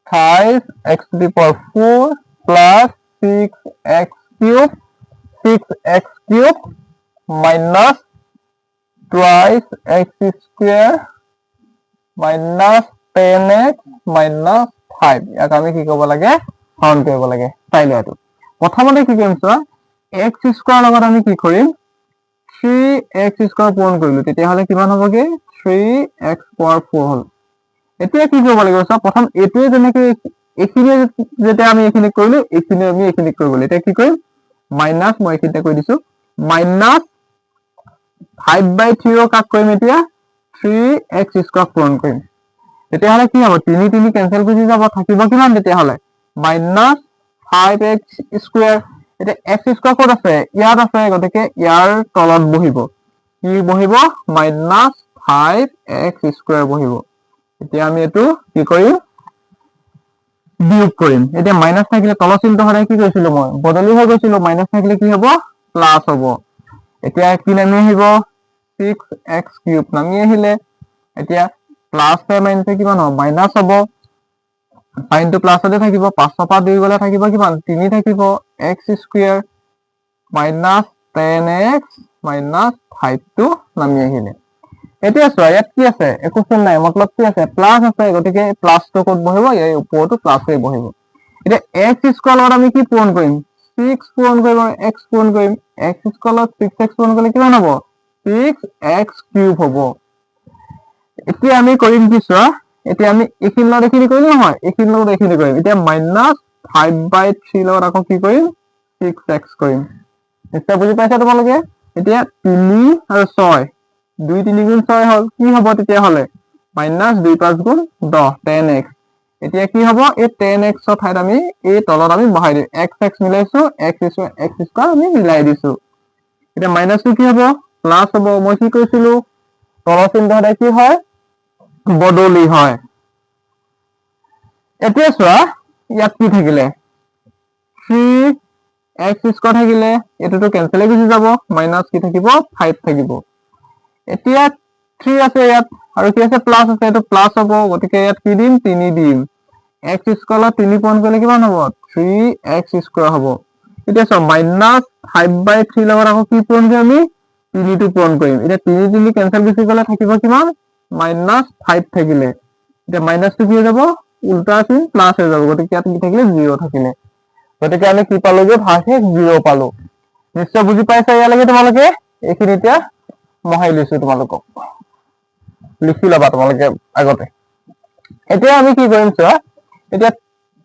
5x to the power 4 plus 6x cube minus twice x square minus 10x minus 5 ইয়াক আমি কি কৰিব লাগে হৰণ কৰিব লাগে। চাই লোৱা এইটো প্ৰথমতে কি কৰিম চোৱা x স্কোৱাৰ লগত আমি কি কৰিম 3x স্কোৱাৰ পূৰণ কৰিলো, তেতিয়াহ'লে কিমান হ'বগে 3x power 4 হ'ল। এতিয়া কি কৰিব লাগিব চোৱা, প্ৰথম এইটোৱে যেনেকে এইখিনি যেতিয়া আমি এইখিনি কৰিলো এইখিনি আমি এইখিনি কৰিব লাগিব। এতিয়া কি কৰিম মাইনাছ, মই এইখিনিতে কৈ দিছো মাইনাছ 5/3 কাক কৰিম এতিয়া 3x স্কোৱাৰ পূৰণ কৰিম। তেতিয়াহ'লে কি হ'ব 3 3 কেনচেল গুচি যাব, থাকিব কিমান তেতিয়াহ'লে মাইনাছ 5x স্কোৱাৰ। এতিয়া x স্কোৱাৰ ক'ত আছে ইয়াত আছে, গতিকে ইয়াৰ তলত বহিব কি বহিব মাইনাছ 5x স্কোৱাৰ বহিব। এতিয়া আমি এইটো কি কৰিম বিয়োগ কৰিম। এতিয়া মাইনাছ থাকিলে তলৰ চিনটো সদায় কি কৰিছিলো মই বদলি হৈ গৈছিলো, মাইনাছ থাকিলে কি হ'ব প্লাছ হ'ব। এতিয়া কি নামি আহিব 6x কিউব নামি আহিলে, এতিয়া প্লাছ মাইনাছে কিমান হ'ব মাইনাছ হ'ব, চাইনটো প্লাছতে থাকিব, 5 পৰা 2 গ'লে থাকিব কিমান 3 থাকিব x square minus 10x minus 5টো নামি আহিলে। এতিয়া চোৱা ইয়াত কি আছে একো চিন নাই, মতলব কি আছে প্লাছ আছে, গতিকে প্লাছটো ক'ত বহিব ইয়াৰ ওপৰতো প্লাছে বহিব। এতিয়া x স্কোৱাৰ লগত আমি কি পূৰণ কৰিম 6 পূৰণ কৰিম আৰু x পূৰণ কৰিম। x স্কোৱাৰ লগত 6x পূৰণ কৰিলে কিমান হ'ব 6x কিউব হ'ব। এতিয়া আমি কৰিম কি চোৱা, এতিয়া আমি এইখিনি লগত এইখিনি কৰিম নহয়, এইখিনি লগত এইখিনি কৰিম। এতিয়া মাইনাছ 5/3 লগত আকৌ কি কৰিম 6x কৰিম। নিশ্চয় বুজি পাইছা তোমালোকে। এতিয়া 3 আৰু 6 2 3 গুণ 6 হ'ল, কি হ'ব তেতিয়াহ'লে মাইনাছ 2 5 গুণ 10 10x। এতিয়া কি হ'ব এই 10x ঠাইত আমি এই তলত আমি বহাই দিম x মিলাইছো x স্কোৱাৰ আমি মিলাই দিছো। এতিয়া মাইনাছটো কি হ'ব প্লাছ হ'ব। মই কি কৈছিলো তলৰ চিনটো সদায় কি হয় বদলি হয়। এতিয়া চোৱা ইয়াত কি থাকিলে 3x স্কোৱাৰ থাকিলে, এইটোতো কেনচেলে গুচি যাব, মাইনাছ কি থাকিব 5 থাকিব। এতিয়া 3 আছে ইয়াত আৰু কি আছে প্লাছ আছে, এইটো প্লাছ হ'ব, গতিকে ইয়াত কি দিম 3 দিম। x স্কোৱাৰত 3 পূৰণ কৰিলে কিমান হ'ব 3x স্কোৱাৰ হ'ব। এতিয়া চোৱা মাইনাছ 5/3 লগত আকৌ কি পূৰণ কৰিম আমি 3টো পূৰণ কৰিম। এতিয়া 3 3 কেনচেল গুচি গ'লে থাকিব কিমান মাইনাছ 5 থাকিলে। এতিয়া মাইনাছটো কি হৈ যাব উল্টা চিন প্লাছ হৈ যাব, গতিকে ইয়াত কি থাকিলে 0 থাকিলে। গতিকে আমি কি পালোগে ভাগশেষ 0 পালো। নিশ্চয় বুজি পাইছা ইয়ালৈকে তোমালোকে। এইখিনি এতিয়া মহাই লৈছো তোমালোকক। লিখি ল'বা তোমালোকে আগতে এতিয়া আমি কি কৰিম চোৱা এতিয়া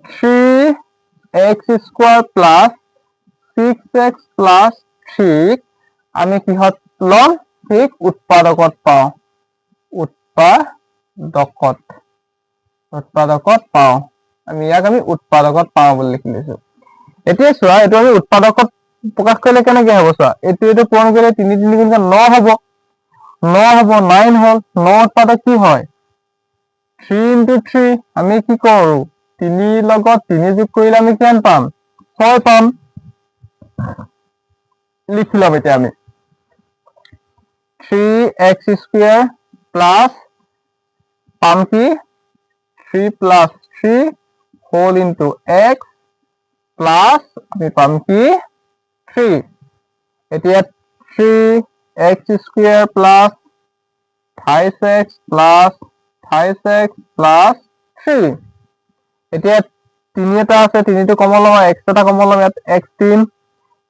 3x² প্লাছ 6x প্লাছ 3 আমি কিহত লম ঠিক উৎপাদকত পাওঁ উৎপাদকত পাওঁ আমি ইয়াক আমি উৎপাদকত পাওঁ বুলি লিখি লৈছো এতিয়া চোৱা এইটো আমি উৎপাদকত প্ৰকাশ কৰিলে কেনেকৈ হ'ব চোৱা এইটো পূৰণ কৰিলে 3 3 গুণ 9 হ'ব 9 হ'ল 9 উৎপাদক কি হয় 3 into 3 আমি কি কৰো 3 লগত 3 যোগ কৰিলে আমি কিমান পাম 6 পাম লিখি ল'ম এতিয়া আমি 3x² প্লাছ পাম কি 3 plus 3 whole into x plus আমি পাম কি 3 এতিয়া 3x² plus 5x plus 5x plus 3 এতিয়া 3 এটা আছে 3 টো কমন লম x এটা কমন লম ইয়াত x3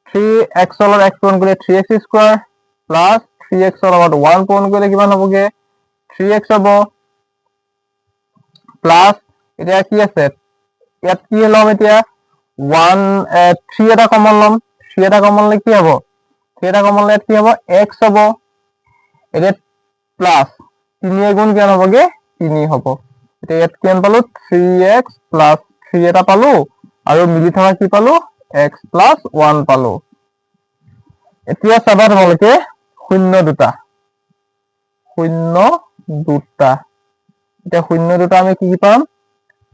3x লগত x পূৰণ কৰিলে 3x² plus 3x লগত 1 পূৰণ কৰিলে কিমান হ'বগে 3x হ'ব প্লাস এটা কি আছে ইয়াত কি লম এতিয়া 3 এটা কমন লম 3 এটা কমন ললে কি হ'ব 3 এটা কমন ললে কি হ'ব x হ'ব এটা প্লাস 3 গুণ কিমান হ'বগে 3 হ'ব এটা ইয়াত কিমান পালো 3x প্লাস 3 এটা পালো আৰু মিলি থকা কি পালো x প্লাস 1 পালো এতিয়া চাবা তোমালোকে শূন্য দুটা এতিয়া শূন্য দুটা আমি কি পাম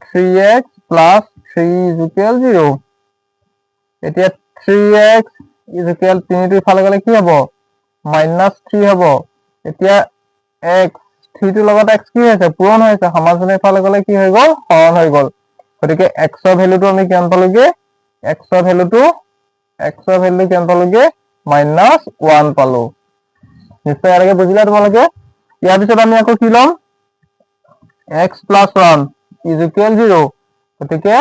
3x plus 3 = 0 এতিয়া 3x = 3 টো ইফালে গলে কি হ'ব -3 হ'ব এতিয়া x 3 টোৰ লগত x কি হৈছে পূৰণ হৈছে সমাজনে ইফালে গলে কি হৈ গল হৰণ হৈ গল গতিকে x ৰ ভ্যালুটো আমি কিমান পালোগে x ৰ ভ্যালুটো কিমান পালোগে -1 পালো নিশ্চয় ইয়ালৈকে বুজিলা তোমালোকে ইয়াৰ পিছত আমি আকৌ কি লম x plus 1 = 0 গতিকে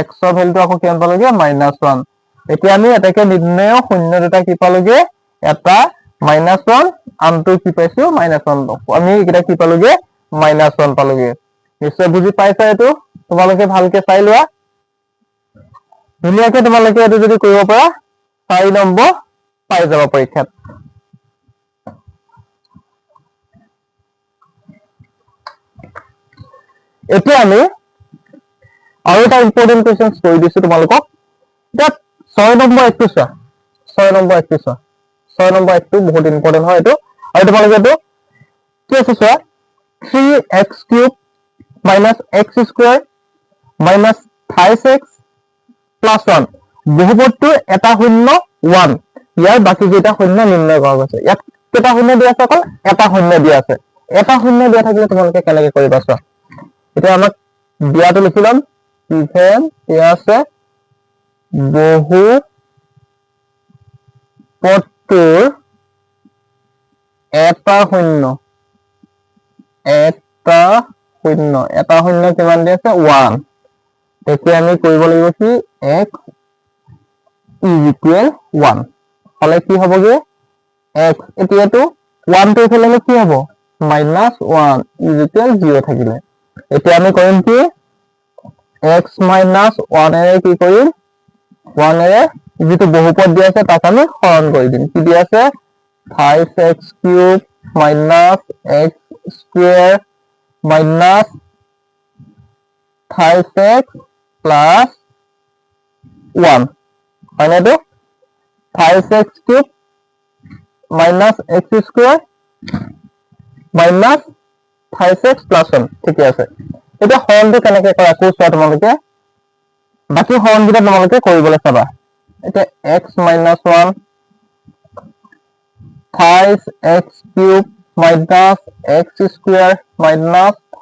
x ৰ ভ্যালুটো আকৌ কিমান পালোগে -1 এতিয়া আমি এটাকে নিৰ্ণয় শূন্য দুটা কি পালোগে এটা -1 আনটো কি পাইছো -1 আমি এটা কি পালোগে -1 পালোগে নিশ্চয় বুজি পাইছা এইটো তোমালোকে ভালকে চাই লোৱা ধুনীয়াকে তোমালোকে এইটো যদি কৰিব পাৰা 4 নম্বৰ পাই যাব পৰীক্ষাত এতিয়া আমি আৰু এটা ইম্পৰ্টেন্ট কোৱেশ্চন কৰি দিছো তোমালোকক এটা 6 নম্বৰ একটো চোৱা 6 নম্বৰ একটো বহুত ইম্পৰ্টেন্ট হয় এইটো আৰু তোমালোকে এইটো কি আছে চোৱা 3x³ - x² - 5x plus 1 বহুপদটোৰ এটা শূন্য 1 ইয়াৰ বাকি কেইটা শূন্য নিৰ্ণয় কৰা গৈছে ইয়াত কেইটা শূন্য দিয়া আছে অকল এটা শূন্য দিয়া আছে এটা শূন্য দিয়া থাকিলে তোমালোকে কেনেকৈ কৰিবা চোৱা এতিয়া আমাক দিয়াটো লিখি লম ইভেন এয়া আছে বহু পদটোৰ এটা শূন্য কিমান দি আছে 1 তেতিয়া আমি কৰিব লাগিব কি x = 1 হলে কি হ'বগে x এতিয়াটো 1 টো ইফালে কি হ'ব -1 = 0 থাকিলে এতিয়া আমি কৰিম কি x - 1 এৰে কি কৰিম 1 এৰে যেটো বহুপদ দি আছে তাক আমি হৰণ কৰি দিম কি দি আছে 5x³ - x² - 5x plus 1 হয়নে তো 5x³ - x² - 5x plus 1 ঠিকে আছে এটা হৰণটো কেনেকৈ কৰা আকৌ চোৱা তোমালোকে বাকি হৰণকেইটা তোমালোকে কৰিবলৈ চাবা এটা x - 1 5x³ - x² -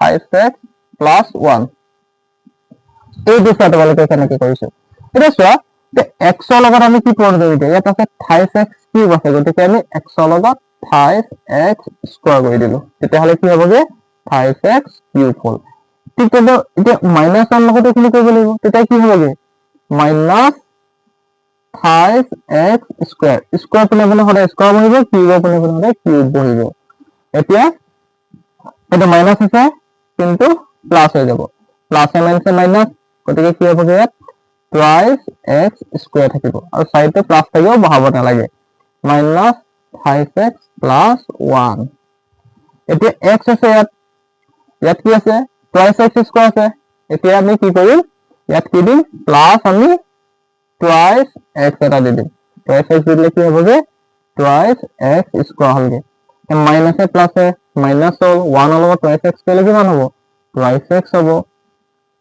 5x plus 1 এই দুটা তোমালোকে কেনেকৈ কৰিছো এটা চোৱা x ৰ লগত আমি কি পূৰণ কৰিম ইয়াত আছে 5x³ আছে গতিকে আমি x ৰ লগত 5x² কৰি দিলো তেতিয়াহলে কি হ'বগে 5x³ হ'ল ঠিক তেনে এতিয়া -1 লগত এইখিনি কৰিব লাগিব তেতিয়া কি হ'বগে -5x² স্কয়াৰ পিনে সদায় স্কয়াৰ বহিব কিউবৰ পিনে সদায় কিউব বহিব এতিয়া এটা মাইনাস আছে কিন্তু প্লাস হৈ যাব প্লাস মাইনাসে মাইনাস গতিকে কি হ'ব ইয়াত টুৱাইচ এক্স স্কয়াৰ থাকিব আৰু সাইডে প্লাস থাকিব বহাব নালাগে মাইনাস 5x প্লাস 1 এতিয়া x আছে ইয়াত কি আছে টুৱাইচ x স্কয়াৰ আছে এতিয়া আমি কি কৰিম ইয়াত কি দিম প্লাস আমি টুৱাইচ x এটা দি দিম টুৱাইচ x দিলে কি হ'ব যে টুৱাইচ x স্কয়াৰ হ'লগে মাইনাসে প্লাসে মাইনাস হল 1 হল টুৱাইচ x কৰিলে কিমান হ'ব টুৱাইচ x হ'ব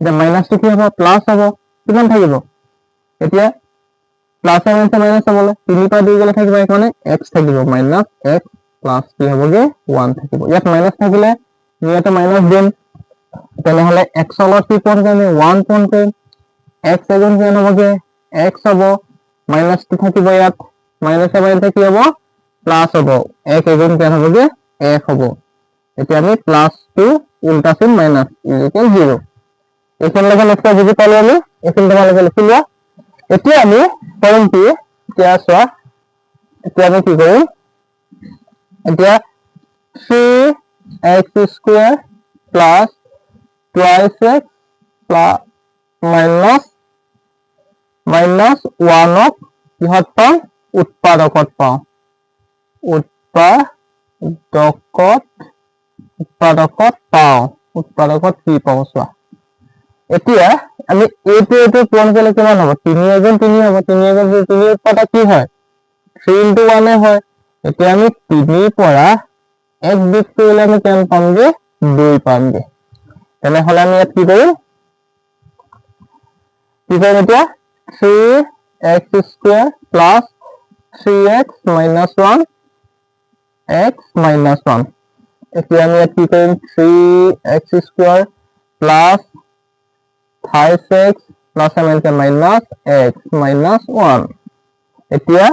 এতিয়া মাইনাসটো কি হ'ব প্লাস হ'ব কিমান থাকিব এতিয়া প্লাস মাইনাস মাইনাস হ'বলে 3 পা 2 গলে থাকিব মানে x থাকিব মাইনাস x প্লাস কি হ'বগে 1 থাকিব ইয়াত মাইনাস থাকিলে ইয়াতে মাইনাস দিম তেনেহলে x হলত কি পন কৰিম 1 পন কৰিম x এগুণ কি হ'বগে x হ'ব মাইনাস টো থাকিব ইয়াত মাইনাস মাইনাস কি হ'ব প্লাস হ'ব 1 এগুণ কি হ'বগে 1 হ'ব এতিয়া আমি প্লাস টু উল্টা চিন মাইনাস ইকুয়াল 0 এখানলৈকে লিখা বুজি পালো আমি এখন তোমালোকে লিখি লোৱা এতিয়া আমি কৰিম কি এতিয়া চোৱা এতিয়া আমি কি কৰিম এতিয়া 3x square plus twice x plus minus 1 ক কিহত পাওঁ উৎপাদকত পাওঁ উৎপাদকত কি পাওঁ চোৱা এতিয়া আমি এইটো পূৰণ কৰিলে কিমান হ'ব 3 এগুণ 3 হ'ব 3 এগুণ 3 উৎপাদক কি হয় 3 into 1 হয় এতিয়া আমি 3 পৰা 1 বিয়োগ কৰিলে আমি কিমান পামগে 2 পামগে তেনেহলে আমি ইয়াত কি কৰিম এতিয়া 3x square plus 3x minus 1 x minus 1 এতিয়া আমি ইয়াত কি কৰিম 3x square plus 5x plus minus x minus 1 এতিয়া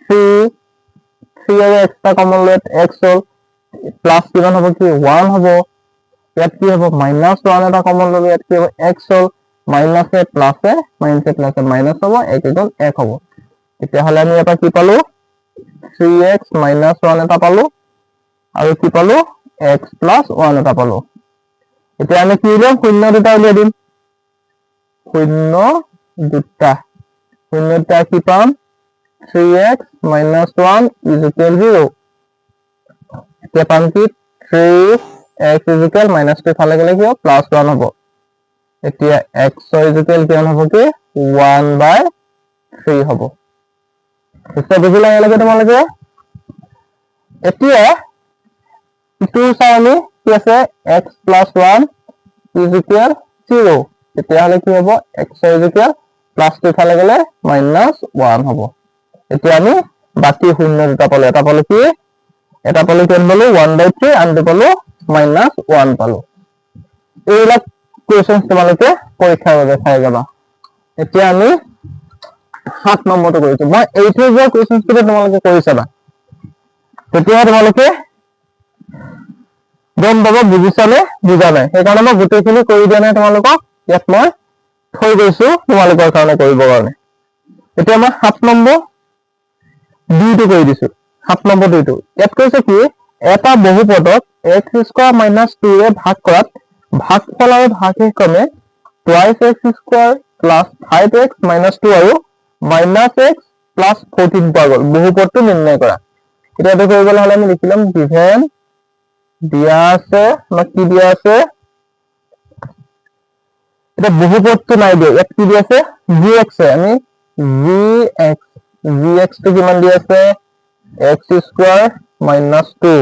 3 আৰু x টা কমন লৈ x হ'ল প্লাস কিমান হ'ব কি 1 হ'ব ইয়াত কি হ'ব মাইনাস 1 এটা কমন লৈ ইয়াত কি হ'ব x হ'ল মাইনাস এ প্লাস মাইনাস হ'ব 1 এগুণ 1 হ'ব এতিয়া হলে আমি এটা কি পালো 3x minus 1 এটা পালো আৰু কি পালো x plus 1 এটা পালো এতিয়া আমি কি দিম শূন্য দুটা উলিয়াই দিম শূন্য দুটা কি পাম 3x minus 1 is equal 0 এতিয়া পাম কি 3x is equal minus 2 ফালে গলে কি হ'ব plus 1 হ'ব এতিয়া x is equal কিমান হ'ব কি 1/3 হ'ব এতিয়া বুজিলা লাগে তোমালোকে এতিয়া ইটো চাও আমি কি আছে x plus 1 is equal 0 তেতিয়া হলে কি হ'ব x is equal plus 2 ফালে গলে minus 1 হ'ব এতিয়া আমি বাকি শূন্য দুটা পালো এটা পালো কি কিমান পালো 1/3 আনটো পালো minus 1 পালো এইবিলাক কোৱেশ্চন তোমালোকে পৰীক্ষাৰ বাবে চাই যাবা এতিয়া আমি 7 নম্বৰটো কৰিছো মই এইটো যে কোৱেশ্চন টো তোমালোকে কৰি চাবা তেতিয়া তোমালোকে গম পাবা বুজিছানে বুজা নাই সেইকাৰণে মই গোটেইখিনি কৰি দিয়া নাই তোমালোকক ইয়াত মই থৈ গৈছো তোমালোকৰ কাৰণে কৰিবৰ কাৰণে এতিয়া মই 7 নম্বৰ দুইটো কৰি দিছো 7 নম্বৰ দুইটো ইয়াত কৈছে কি এটা বহুপদক x স্কয়াৰ minus 2 এ ভাগ কৰাত ভাগফল আৰু ভাগশেষ ক্ৰমে twice x square plus 5x minus 2 আৰু minus x plus 14 পোৱা গ'ল বহুপদটো নিৰ্ণয় কৰা এটা এটা কৰিবলৈ হলে আমি লিখিলাম given দিয়া আছে না কি দিয়া আছে এটা বহুপদটো নাই দিয়া ইয়াত কি দিয়া আছে gx আমি gx টো কিমান দিয়া আছে x স্কয়াৰ minus 2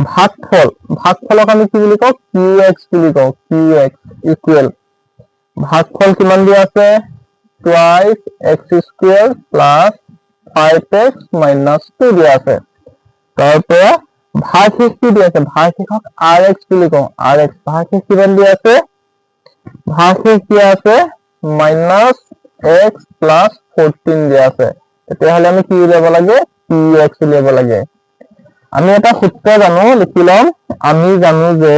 ভাগফলক আমি কি বুলি কও qx বুলি কও qx ইকুৱেল ভাগফল কিমান দিয়া আছে twice x square plus 5x minus 2 দিয়া আছে তাৰপৰা ভাগশেষ কি দিয়া আছে ভাগশেষক rx বুলি কও rx ভাগশেষ কিমান দিয়া আছে ভাগশেষ দিয়া আছে minus x plus 14 দিয়া আছে তেতিয়াহলে আমি কি উলিয়াব লাগে px উলিয়াব লাগে আমি এটা সূত্র জানো লিখি লম আমি জানো যে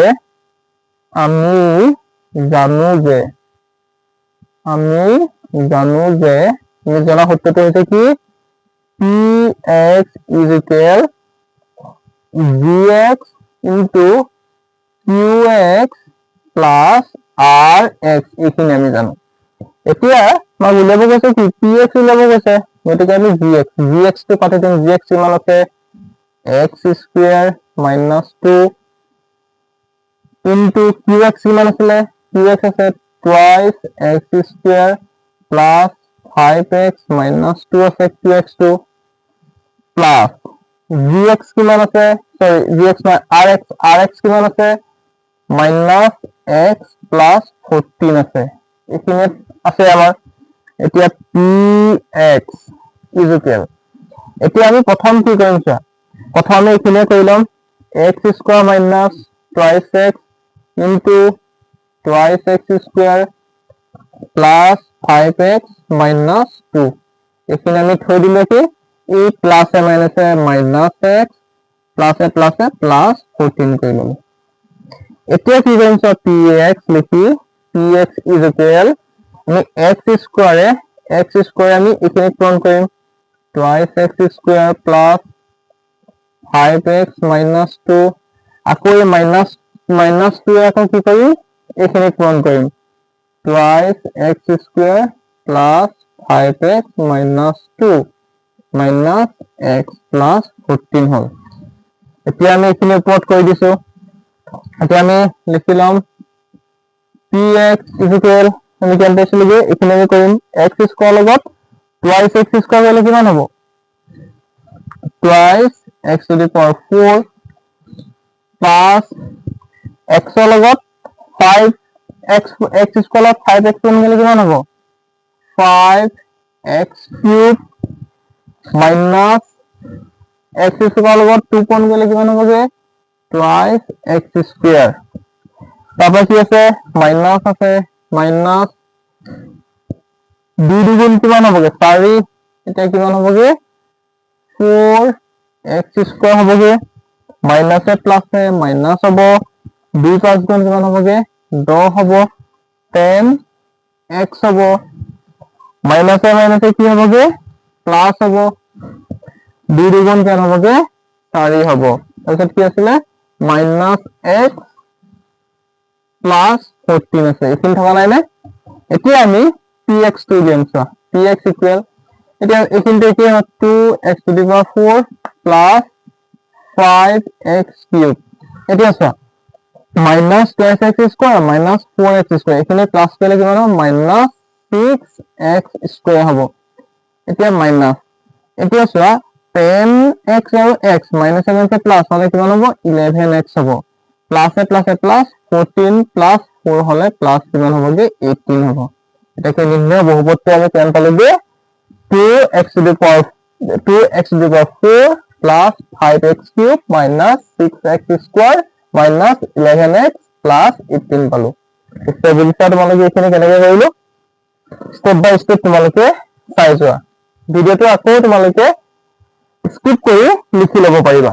আমি জানা সূত্রটো হচ্ছে কি px is equal gx into qx plus rx এইখিনি আমি জানো এতিয়া মই উলিয়াব গৈছে কি px উলিয়াব গৈছে গতিকে আমি gx টো কাটি দিম gx কিমান আছে x square minus 2 into qx কিমান আছিলে qx আছে twice x square plus 5x minus 2 আছে qx2 প্লাস gx কিমান আছে সরি gx নহয় rx কিমান আছে মাইনাস x প্লাস 14 আছে এখানে আছে আমার এতিয়া px ইজ ইকুয়াল এতিয়া আমি প্রথম কি কৰিম চা প্ৰথমে এখানে কইলাম x square minus twice x into twice x square plus 5x minus 2 এখানে আমি থৈ দিলে কি এই প্লাস এ মাইনাস এ মাইনাস x প্লাস এ প্লাস 14 কইলাম এতিয়া কি কৰিম চা px লিখি px ইজ ইকুয়াল আমি x স্কয়াৰ আমি এখানে পূৰণ কৰিম twice x square plus 5x minus 2 আকৌ এই মাইনাস 2 এখন কি কৰিম এখানে পূৰণ কৰিম twice x square plus 5x minus 2 minus x plus 14 হল এতিয়া আমি এখানে উপৰত কৰি দিছো এতিয়া আমি লিখিলাম px ইজ ইকুয়াল আমি কি আনতে চলিগে এখানে আমি কৰিম x স্কয়াৰ লগত টুৱাইস x স্কয়াৰ হলে কিমান হ'ব twice x to the power 4 plus x লগত 5x স্কয়ার লগত 5x কোন গলে কিমান হ'ব 5x cube minus x square লগত 2 কোন গলে কিমান হ'বগে টুৱাইস x স্কয়ার তারপর কি আছে মাইনাস মাইনাস 2 দুগুণ কিমান হ'বগে 4 এটা কিমান হ'বগে 4x স্কয়ার হ'বগে মাইনাস এ প্লাস এ মাইনাস হ'ব 2 5 গুণ কিমান হ'বগে 10 হ'ব 10x হ'ব মাইনাস এ কি হ'বগে প্লাস হ'ব 2 দুগুণ কিমান হ'বগে 4 হ'ব তাৰপিছত কি আছিল মাইনাস x প্লাস 14 আছে এইখিনি থকা নাই নে এতিয়া আমি px টো দিম চা px ইকুয়াল এতিয়া এইখিনিতে কি হয় 2x to the power 4 plus 5x cube এতিয়া চা minus 12x square minus 4x square এখানে প্লাস কৰিলে কিমান হ'ব মাইনাস 6x স্কয়াৰ হ'ব এতিয়া মাইনাস এতিয়া চা 10x আৰু x মাইনাস এ প্লাস হলে কিমান হ'ব 11x হ'ব প্লাস এ প্লাস 14 প্লাস 4 হলে প্লাস কিমান হ'বগে 18 হ'ব এটাকে নির্ণয় বহুপদটো আমি কেন পালোগে 2x to the power 4 plus 5x cube minus 6x square minus 11x plus 18 পালো স্টেপ বুলিছা তোমালোকে এখানে কেনেকৈ কৰিলো স্টেপ বাই স্টেপ তোমালোকে চাই যোৱা ভিডিওটো আকৌ তোমালোকে স্কিপ কৰি লিখি ল'ব পাৰিবা